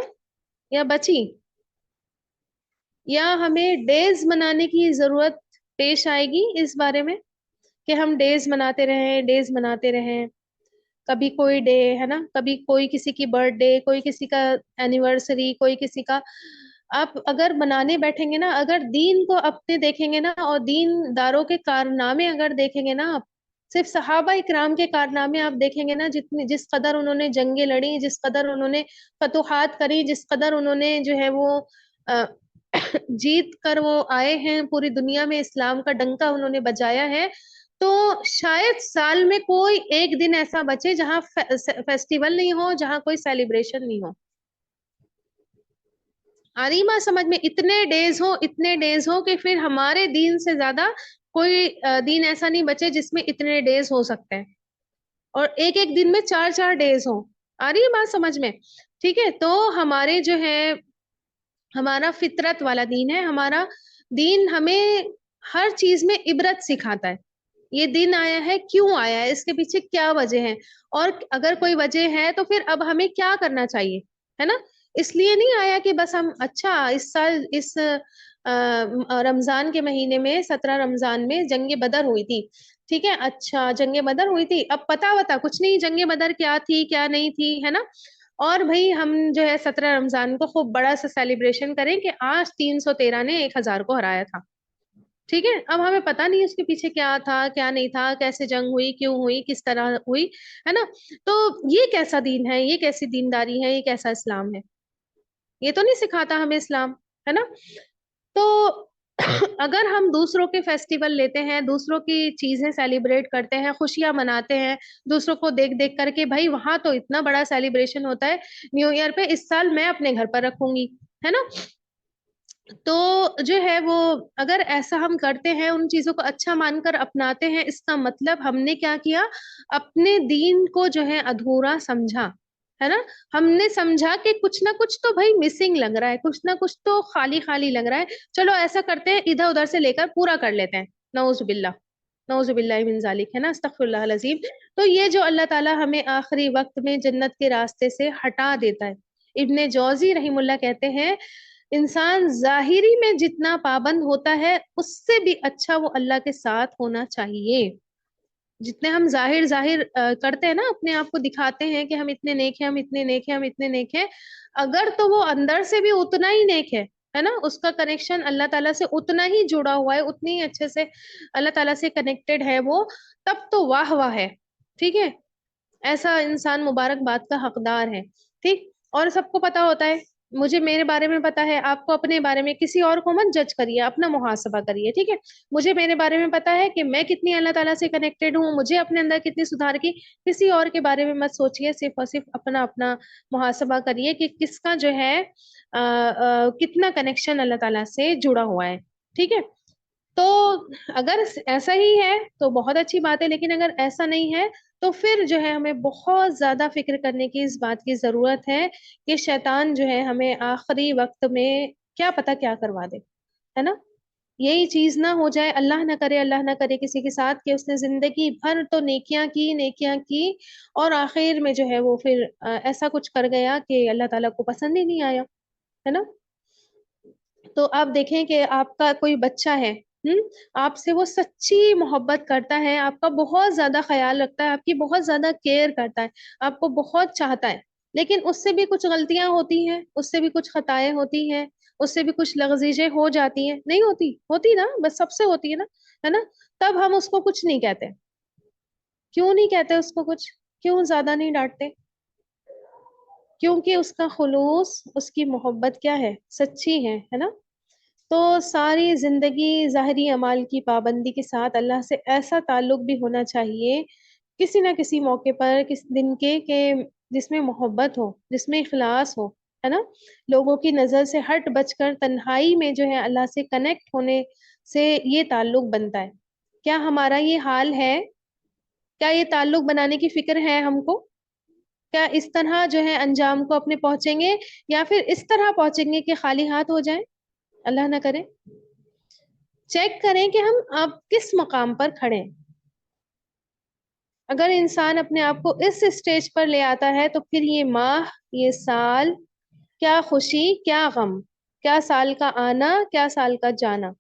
یا بچی، یا ہمیں ڈیز منانے کی ضرورت پیش آئے گی اس بارے میں کہ ہم ڈیز مناتے رہیں، کبھی کوئی ڈے، ہے نا؟ کبھی کوئی کسی کی برتھ ڈے، کوئی کسی کا اینیورسری، کوئی کسی کا، آپ اگر بنانے بیٹھیں گے نا، اگر دین کو اپنے دیکھیں گے نا اور دین داروں کے کارنامے اگر دیکھیں گے نا، آپ صرف صحابہ اکرام کے کارنامے آپ دیکھیں گے نا، جس قدر انہوں نے جنگیں لڑی، جس قدر انہوں نے فتوحات کری، جس قدر انہوں نے جو ہے وہ جیت کر وہ آئے ہیں، پوری دنیا میں اسلام کا ڈنکا انہوں نے بجایا ہے، تو شاید سال میں کوئی ایک دن ایسا بچے جہاں فیسٹیول نہیں ہو, جہاں کوئی سیلیبریشن نہیں ہو. آ رہی بات سمجھ میں؟ اتنے ڈیز ہو کہ پھر ہمارے دین سے زیادہ کوئی دین ایسا نہیں بچے جس میں اتنے ڈیز ہو سکتے ہیں, اور ایک ایک دن میں 4 ڈیز ہو. آ رہی ہے بات سمجھ میں؟ ٹھیک ہے. تو ہمارے جو ہے ہمارا فطرت والا دین ہے. ہمارا دین ہمیں ہر چیز میں عبرت سکھاتا ہے. یہ دن آیا ہے, کیوں آیا ہے, اس کے پیچھے کیا وجہ ہے, اور اگر کوئی وجہ ہے تو پھر اب ہمیں کیا کرنا چاہیے, ہے نا. اس لیے نہیں آیا کہ بس ہم اچھا اس سال اس رمضان کے مہینے میں 17 رمضان میں جنگ بدر ہوئی تھی, ٹھیک ہے, اچھا جنگ بدر ہوئی تھی, اب پتا کچھ نہیں جنگ بدر کیا تھی کیا نہیں تھی, ہے نا. اور بھائی ہم جو ہے 17 رمضان کو خوب بڑا سا سیلیبریشن کریں کہ آج 313 نے 1000 کو ہرایا تھا. ٹھیک ہے. اب ہمیں پتا نہیں اس کے پیچھے کیا تھا کیا نہیں تھا, کیسے جنگ ہوئی, کیوں ہوئی, کس طرح ہوئی, ہے نا. تو یہ کیسا دین ہے, یہ کیسی دینداری ہے, یہ کیسا اسلام ہے؟ یہ تو نہیں سکھاتا ہمیں اسلام, ہے نا. تو اگر ہم دوسروں کے فیسٹیول لیتے ہیں, دوسروں کی چیزیں سیلیبریٹ کرتے ہیں, خوشیاں مناتے ہیں دوسروں کو دیکھ دیکھ کر کے, بھائی وہاں تو اتنا بڑا سیلیبریشن ہوتا ہے نیو ایئر پہ, اس سال میں اپنے گھر پر رکھوں گی, ہے نا. تو جو ہے وہ اگر ایسا ہم کرتے ہیں, ان چیزوں کو اچھا مان کر اپناتے ہیں, اس کا مطلب ہم نے کیا کیا, اپنے دین کو جو ہے ادھورا سمجھا, ہے نا. ہم نے سمجھا کہ کچھ نہ کچھ تو بھائی مسنگ لگ رہا ہے, کچھ نہ کچھ تو خالی خالی لگ رہا ہے, چلو ایسا کرتے ہیں ادھر ادھر سے لے کر پورا کر لیتے ہیں. نعوذ باللہ, نعوذ باللہ من ذالک, ہے نا, استغفر اللہ العظیم. تو یہ جو اللہ تعالی ہمیں آخری وقت میں جنت کے راستے سے ہٹا دیتا ہے, ابن جوزی رحم اللہ کہتے ہیں انسان ظاہری میں جتنا پابند ہوتا ہے اس سے بھی اچھا وہ اللہ کے ساتھ ہونا چاہیے. جتنے ہم ظاہر کرتے ہیں نا, اپنے آپ کو دکھاتے ہیں کہ ہم اتنے نیک ہیں, ہم اتنے نیک ہیں, ہم اتنے نیک ہیں, اگر تو وہ اندر سے بھی اتنا ہی نیک ہے نا, اس کا کنیکشن اللہ تعالیٰ سے اتنا ہی جڑا ہوا ہے, اتنی اچھے سے اللہ تعالیٰ سے کنیکٹڈ ہے وہ, تب تو واہ واہ ہے. ٹھیک ہے. ایسا انسان مبارک بات کا حقدار ہے. ٹھیک. اور سب کو پتا ہوتا ہے, مجھے میرے بارے میں پتا ہے, آپ کو اپنے بارے میں, کسی اور کو مت جج کریے, اپنا محاسبہ کریے. ٹھیک ہے. مجھے میرے بارے میں پتا ہے کہ میں کتنی اللہ تعالیٰ سے کنیکٹڈ ہوں, مجھے اپنے اندر کتنی سدھار کی, کسی اور کے بارے میں مت سوچیے, صرف اور صرف اپنا اپنا محاسبہ کریے کہ کس کا جو ہے کتنا کنیکشن اللہ تعالیٰ سے جڑا ہوا ہے. ٹھیک ہے. تو اگر ایسا ہی ہے تو بہت اچھی بات ہے, لیکن اگر ایسا نہیں ہے تو پھر جو ہے ہمیں بہت زیادہ فکر کرنے کی اس بات کی ضرورت ہے کہ شیطان جو ہے ہمیں آخری وقت میں کیا پتا کیا کروا دے, ہے نا. یہی چیز نہ ہو جائے, اللہ نہ کرے کسی کے ساتھ, کہ اس نے زندگی بھر تو نیکیاں کی اور آخر میں جو ہے وہ پھر ایسا کچھ کر گیا کہ اللہ تعالیٰ کو پسند ہی نہیں آیا, ہے نا. تو آپ دیکھیں کہ آپ کا کوئی بچہ ہے, آپ سے وہ سچی محبت کرتا ہے, آپ کا بہت زیادہ خیال رکھتا ہے, آپ کی بہت زیادہ کیئر کرتا ہے, آپ کو بہت چاہتا ہے, لیکن اس سے بھی کچھ غلطیاں ہوتی ہیں, اس سے بھی کچھ خطائیں ہوتی ہیں, اس سے بھی کچھ لغزشیں ہو جاتی ہیں, نہیں ہوتی نا, بس سب سے ہوتی ہے نا. تب ہم اس کو کچھ نہیں کہتے. کیوں نہیں کہتے اس کو کچھ, کیوں زیادہ نہیں ڈانٹتے؟ کیونکہ اس کا خلوص, اس کی محبت کیا ہے, سچی ہے نا. تو ساری زندگی ظاہری اعمال کی پابندی کے ساتھ اللہ سے ایسا تعلق بھی ہونا چاہیے کسی نہ کسی موقع پر, کس دن کے, کہ جس میں محبت ہو, جس میں اخلاص ہو, ہے نا. لوگوں کی نظر سے ہٹ بچ کر تنہائی میں جو ہے اللہ سے کنیکٹ ہونے سے یہ تعلق بنتا ہے. کیا ہمارا یہ حال ہے؟ کیا یہ تعلق بنانے کی فکر ہے ہم کو؟ کیا اس طرح جو ہے انجام کو اپنے پہنچیں گے, یا پھر اس طرح پہنچیں گے کہ خالی ہاتھ ہو جائیں؟ اللہ نہ کرے. چیک کریں کہ ہم آپ کس مقام پر کھڑے ہیں. اگر انسان اپنے آپ کو اس سٹیج پر لے آتا ہے تو پھر یہ ماہ, یہ سال, کیا خوشی کیا غم, کیا سال کا آنا کیا سال کا جانا,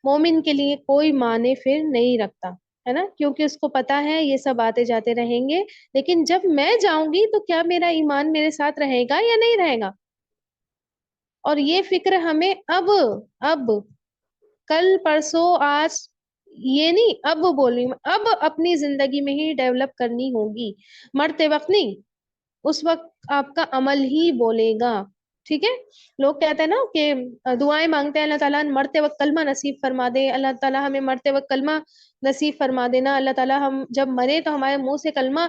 مومن کے لیے کوئی معنی پھر نہیں رکھتا, ہے نا. کیونکہ اس کو پتا ہے یہ سب آتے جاتے رہیں گے, لیکن جب میں جاؤں گی تو کیا میرا ایمان میرے ساتھ رہے گا یا نہیں رہے گا. اور یہ فکر ہمیں اب کل پرسوں آج یہ نہیں, اب بول رہی ہوں, اب اپنی زندگی میں ہی ڈیولپ کرنی ہوگی, مرتے وقت نہیں. اس وقت آپ کا عمل ہی بولے گا, ٹھیک ہے. لوگ کہتے ہیں نا کہ دعائیں مانگتے ہیں اللہ تعالیٰ مرتے وقت کلمہ نصیب فرما دے, اللہ تعالیٰ ہمیں مرتے وقت کلمہ نصیب فرما دینا, اللہ تعالیٰ ہم جب مرے تو ہمارے منہ سے کلمہ.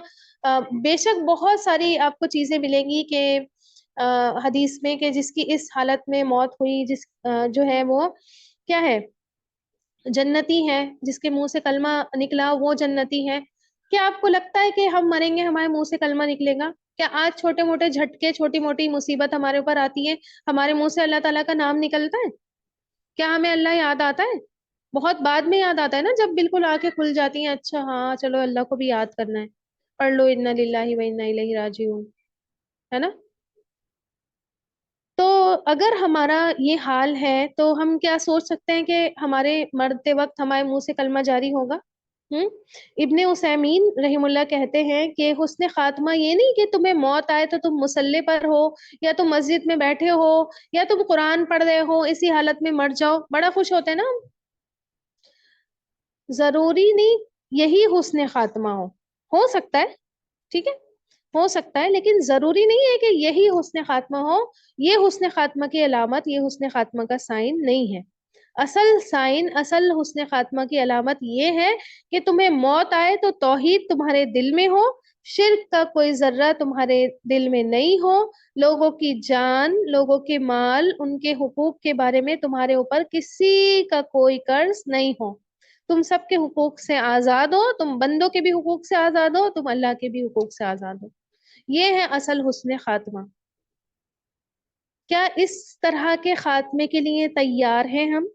بے شک بہت ساری آپ کو چیزیں ملیں گی کہ حدیث میں کہ جس کی اس حالت میں موت ہوئی, جس جو ہے وہ کیا ہے, جنتی ہے, جس کے منہ سے کلمہ نکلا وہ جنتی ہے. کیا آپ کو لگتا ہے کہ ہم مریں گے ہمارے منہ سے کلمہ نکلے گا؟ کیا آج چھوٹے موٹے جھٹکے, چھوٹی موٹی مصیبت ہمارے اوپر آتی ہے, ہمارے منہ سے اللہ تعالیٰ کا نام نکلتا ہے؟ کیا ہمیں اللہ یاد آتا ہے؟ بہت بعد میں یاد آتا ہے نا, جب بالکل آنکھیں کھل جاتی ہیں, اچھا ہاں چلو اللہ کو بھی یاد کرنا ہے, پڑھ لو انا للہ و انا الیہ راجعون, ہے نا. تو اگر ہمارا یہ حال ہے تو ہم کیا سوچ سکتے ہیں کہ ہمارے مرتے وقت ہمارے منہ سے کلمہ جاری ہوگا؟ ابن عثیمین رحم اللہ کہتے ہیں کہ حسن خاتمہ یہ نہیں کہ تمہیں موت آئے تو تم مصلی پر ہو, یا تم مسجد میں بیٹھے ہو, یا تم قرآن پڑھ رہے ہو, اسی حالت میں مر جاؤ, بڑا خوش ہوتے ہیں نا ہم. ضروری نہیں یہی حسن خاتمہ ہو سکتا ہے, ٹھیک ہے, ہو سکتا ہے, لیکن ضروری نہیں ہے کہ یہی حسن خاتمہ ہو. یہ حسن خاتمہ کی علامت, یہ حسن خاتمہ کا سائن نہیں ہے. اصل سائن, اصل حسن خاتمہ کی علامت یہ ہے کہ تمہیں موت آئے تو توحید تمہارے دل میں ہو, شرک کا کوئی ذرہ تمہارے دل میں نہیں ہو, لوگوں کی جان, لوگوں کے مال, ان کے حقوق کے بارے میں تمہارے اوپر کسی کا کوئی قرض نہیں ہو, تم سب کے حقوق سے آزاد ہو, تم بندوں کے بھی حقوق سے آزاد ہو, تم اللہ کے بھی حقوق سے آزاد ہو. یہ ہے اصل حسن خاتمہ. کیا اس طرح کے خاتمے کے لیے تیار ہیں ہم؟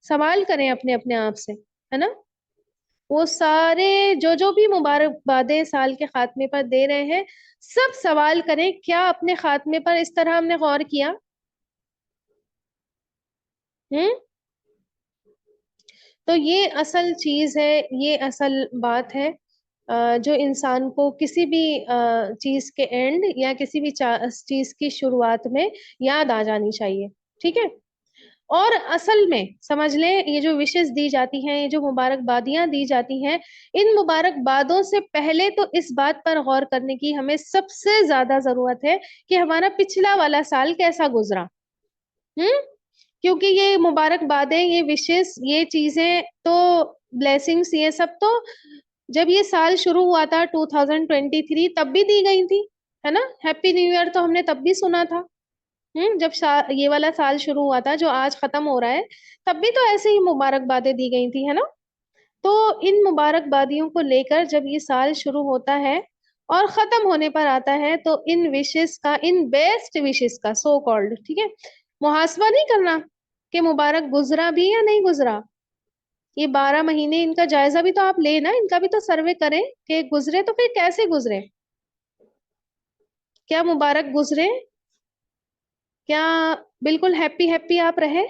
سوال کریں اپنے اپنے آپ سے, ہے نا. وہ سارے جو بھی مبارکبادیں سال کے خاتمے پر دے رہے ہیں, سب سوال کریں کیا اپنے خاتمے پر اس طرح ہم نے غور کیا؟ تو یہ اصل چیز ہے, یہ اصل بات ہے جو انسان کو کسی بھی چیز کے اینڈ یا کسی بھی چیز کی شروعات میں یاد آ جانی چاہیے, ٹھیک ہے. اور اصل میں سمجھ لیں, یہ جو وشز دی جاتی ہیں, یہ جو مبارکبادیاں دی جاتی ہیں, ان مبارکبادوں سے پہلے تو اس بات پر غور کرنے کی ہمیں سب سے زیادہ ضرورت ہے کہ ہمارا پچھلا والا سال کیسا گزرا. کیونکہ یہ مبارکبادیں, یہ وشز, یہ چیزیں تو بلیسنگز, یہ سب تو جب یہ سال شروع ہوا تھا 2023 تب بھی دی گئی تھی, ہے نا. ہیپی نیو ایئر تو ہم نے تب بھی سنا تھا, جب یہ والا سال شروع ہوا تھا جو آج ختم ہو رہا ہے, تب بھی تو ایسے ہی مبارکبادیں دی گئی تھی, ہے نا. تو ان مبارکبادیوں کو لے کر جب یہ سال شروع ہوتا ہے اور ختم ہونے پر آتا ہے, تو ان وشز کا, ان بیسٹ وشز کا سو کالڈ, ٹھیک ہے, محاسبہ نہیں کرنا کہ مبارک گزرا بھی یا نہیں گزرا. یہ 12 مہینے ان کا جائزہ بھی تو آپ لیں نا, ان کا بھی تو سروے کریں کہ گزرے تو پھر کیسے گزرے, کیا مبارک گزرے, کیا بالکل ہیپی ہیپی آپ رہے,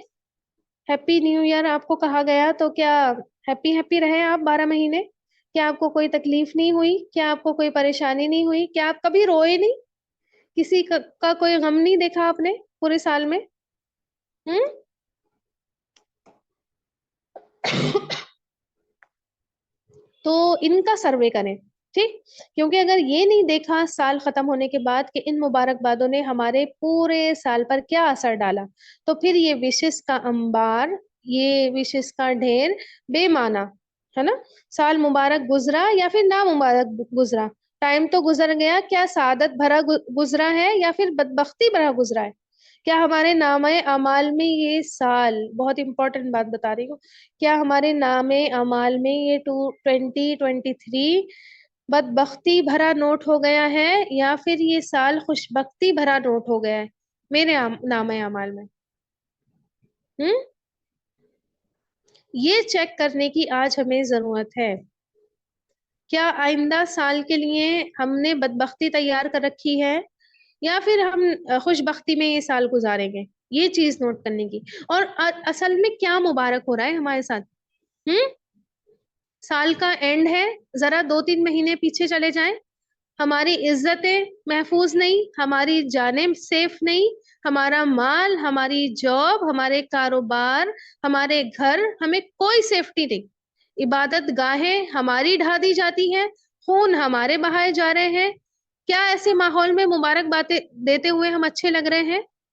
ہیپی نیو ایئر آپ کو کہا گیا تو کیا ہیپی ہیپی رہے آپ 12 مہینے؟ کیا آپ کو کوئی تکلیف نہیں ہوئی؟ کیا آپ کو کوئی پریشانی نہیں ہوئی؟ کیا آپ کبھی روئے نہیں؟ کسی کا کوئی غم نہیں دیکھا آپ نے پورے سال میں؟ تو ان کا سروے کریں, ٹھیک, کیونکہ اگر یہ نہیں دیکھا سال ختم ہونے کے بعد کہ ان مبارکبادوں نے ہمارے پورے سال پر کیا اثر ڈالا, تو پھر یہ وشز کا انبار, یہ وشز کا ڈھیر بے معنی, ہے نا. سال مبارک گزرا یا پھر نا مبارک گزرا, ٹائم تو گزر گیا, کیا سعادت بھرا گزرا ہے یا پھر بدبختی بھرا گزرا ہے؟ کیا ہمارے نامہ اعمال میں یہ سال, بہت امپورٹنٹ بات بتا رہی ہوں, کیا ہمارے نامہ اعمال میں یہ 2023 بدبختی بھرا نوٹ ہو گیا ہے یا پھر یہ سال خوشبختی بھرا نوٹ ہو گیا ہے میرے نامہ اعمال میں؟ یہ چیک کرنے کی آج ہمیں ضرورت ہے. کیا آئندہ سال کے لیے ہم نے بدبختی تیار کر رکھی ہے یا پھر ہم خوشبختی میں یہ سال گزاریں گے؟ یہ چیز نوٹ کرنے کی. اور اصل میں کیا مبارک ہو رہا ہے ہمارے ساتھ؟ سال کا اینڈ ہے, ذرا 2-3 مہینے پیچھے چلے جائیں, ہماری عزتیں محفوظ نہیں, ہماری جانیں سیف نہیں, ہمارا مال, ہماری جاب, ہمارے کاروبار, ہمارے گھر, ہمیں کوئی سیفٹی نہیں. عبادت گاہیں ہماری ڈھا دی جاتی ہیں, خون ہمارے بہائے جا رہے ہیں. کیا ایسے ماحول میں مبارک باتیں دیتے ہوئے ہم اچھے لگ رہے ہیں؟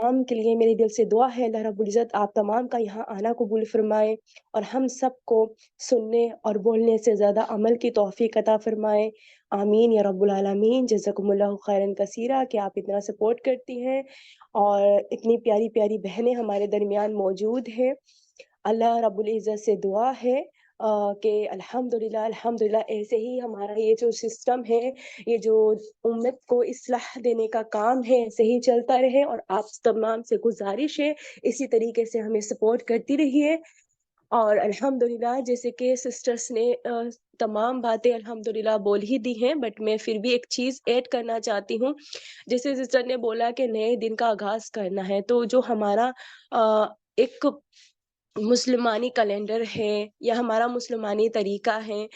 تمام کے لیے میرے دل سے دعا ہے اللہ رب العزت آپ تمام کا یہاں آنا قبول فرمائے اور ہم سب کو سننے اور بولنے سے زیادہ عمل کی توفیق عطا فرمائے. آمین یا رب العالمین. جزاکم اللہ خیرا کثیرا کہ آپ اتنا سپورٹ کرتی ہیں اور اتنی پیاری پیاری بہنیں ہمارے درمیان موجود ہیں. اللہ رب العزت سے دعا ہے کہ الحمدللہ ایسے ہی ہمارا یہ جو سسٹم ہے، یہ جو امت کو اصلاح دینے کا کام ہے، ایسے ہی چلتا رہے اور آپ تمام سے گزارش ہے اسی طریقے سے ہمیں سپورٹ کرتی رہیے. اور الحمدللہ جیسے کہ سسٹرس نے تمام باتیں الحمدللہ بول ہی دی ہیں، بٹ میں پھر بھی ایک چیز ایڈ کرنا چاہتی ہوں. جیسے سسٹر نے بولا کہ نئے دن کا آغاز کرنا ہے، تو جو ہمارا ایک مسلمانی کیلنڈر ہے یا ہمارا مسلمانی طریقہ ہے،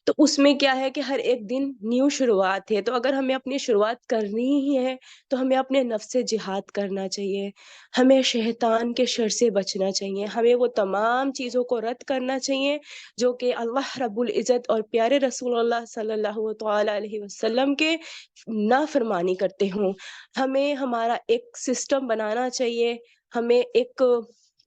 تو اس میں کیا ہے کہ ہر ایک دن نیو شروعات ہے. تو اگر ہمیں اپنی شروعات کرنی ہی ہے تو ہمیں اپنے نفس سے جہاد کرنا چاہیے، ہمیں شیطان کے شر سے بچنا چاہیے، ہمیں وہ تمام چیزوں کو رد کرنا چاہیے جو کہ اللہ رب العزت اور پیارے رسول اللہ صلی اللہ تعالی علیہ وسلم کے نافرمانی کرتے ہوں. ہمیں ہمارا ایک سسٹم بنانا چاہیے، ہمیں ایک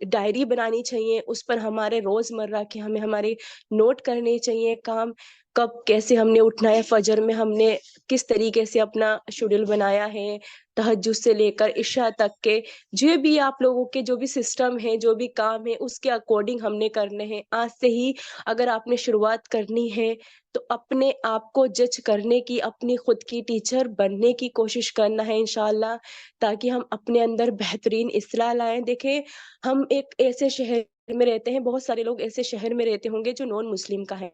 ڈائری بنانی چاہیے، اس پر ہمارے روزمرہ کے ہمیں ہمارے نوٹ کرنے چاہیے کام، کب کیسے ہم نے اٹھنا ہے، فجر میں ہم نے کس طریقے سے اپنا شیڈول بنایا ہے، تہجد سے لے کر عشاء تک کے جو بھی آپ لوگوں کے جو بھی سسٹم ہے، جو بھی کام ہے، اس کے اکارڈنگ ہم نے کرنے ہیں. آج سے ہی اگر آپ نے شروعات کرنی ہے تو اپنے آپ کو جج کرنے کی، اپنی خود کی ٹیچر بننے کی کوشش کرنا ہے انشاءاللہ، تاکہ ہم اپنے اندر بہترین اصلاح لائیں. دیکھیں ہم ایک ایسے شہر میں رہتے ہیں، بہت سارے لوگ ایسے شہر میں رہتے ہوں گے جو نان مسلم کا ہے.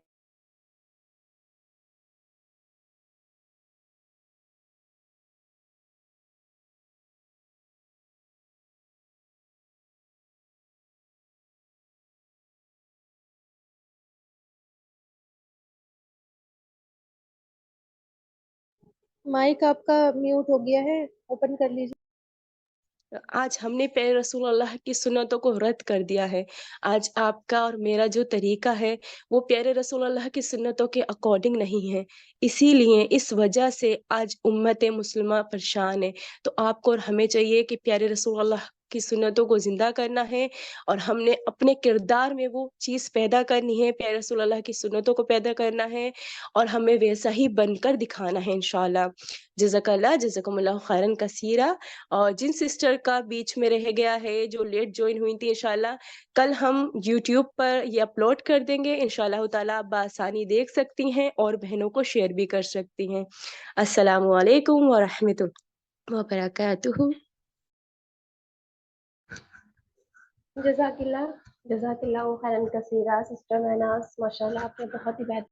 مائک آپ کا میوٹ ہو گیا ہے، اوپن کر لیجیے. آج ہم نے پیارے رسول اللہ کی سنتوں کو رد کر دیا ہے. آج آپ کا اور میرا جو طریقہ ہے وہ پیارے رسول اللہ کی سنتوں کے اکارڈنگ نہیں ہے. اسی لیے اس وجہ سے آج امت مسلمہ پریشان ہے. تو آپ کو اور ہمیں چاہیے کہ پیارے رسول اللہ کی سنتوں کو زندہ کرنا ہے اور ہم نے اپنے کردار میں وہ چیز پیدا کرنی ہے، پیارے رسول اللہ کی سنتوں کو پیدا کرنا ہے اور ہمیں ویسا ہی بن کر دکھانا ہے انشاءاللہ. جزاک اللہ، جزاکم اللہ خیرا کثیرا. اور جن سسٹر کا بیچ میں رہ گیا ہے، جو لیٹ جوائن ہوئی تھی، انشاءاللہ کل ہم یوٹیوب پر یہ اپلوڈ کر دیں گے. انشاءاللہ تعالیٰ آپ بآسانی دیکھ سکتی ہیں اور بہنوں کو شیئر بھی کر سکتی ہیں. السلام علیکم ورحمۃ اللہ وبرکاتہ. جزاک اللہ خیرا کثیرہ. سسٹر مہناز، ماشاء اللہ آپ نے بہت ہی بہتر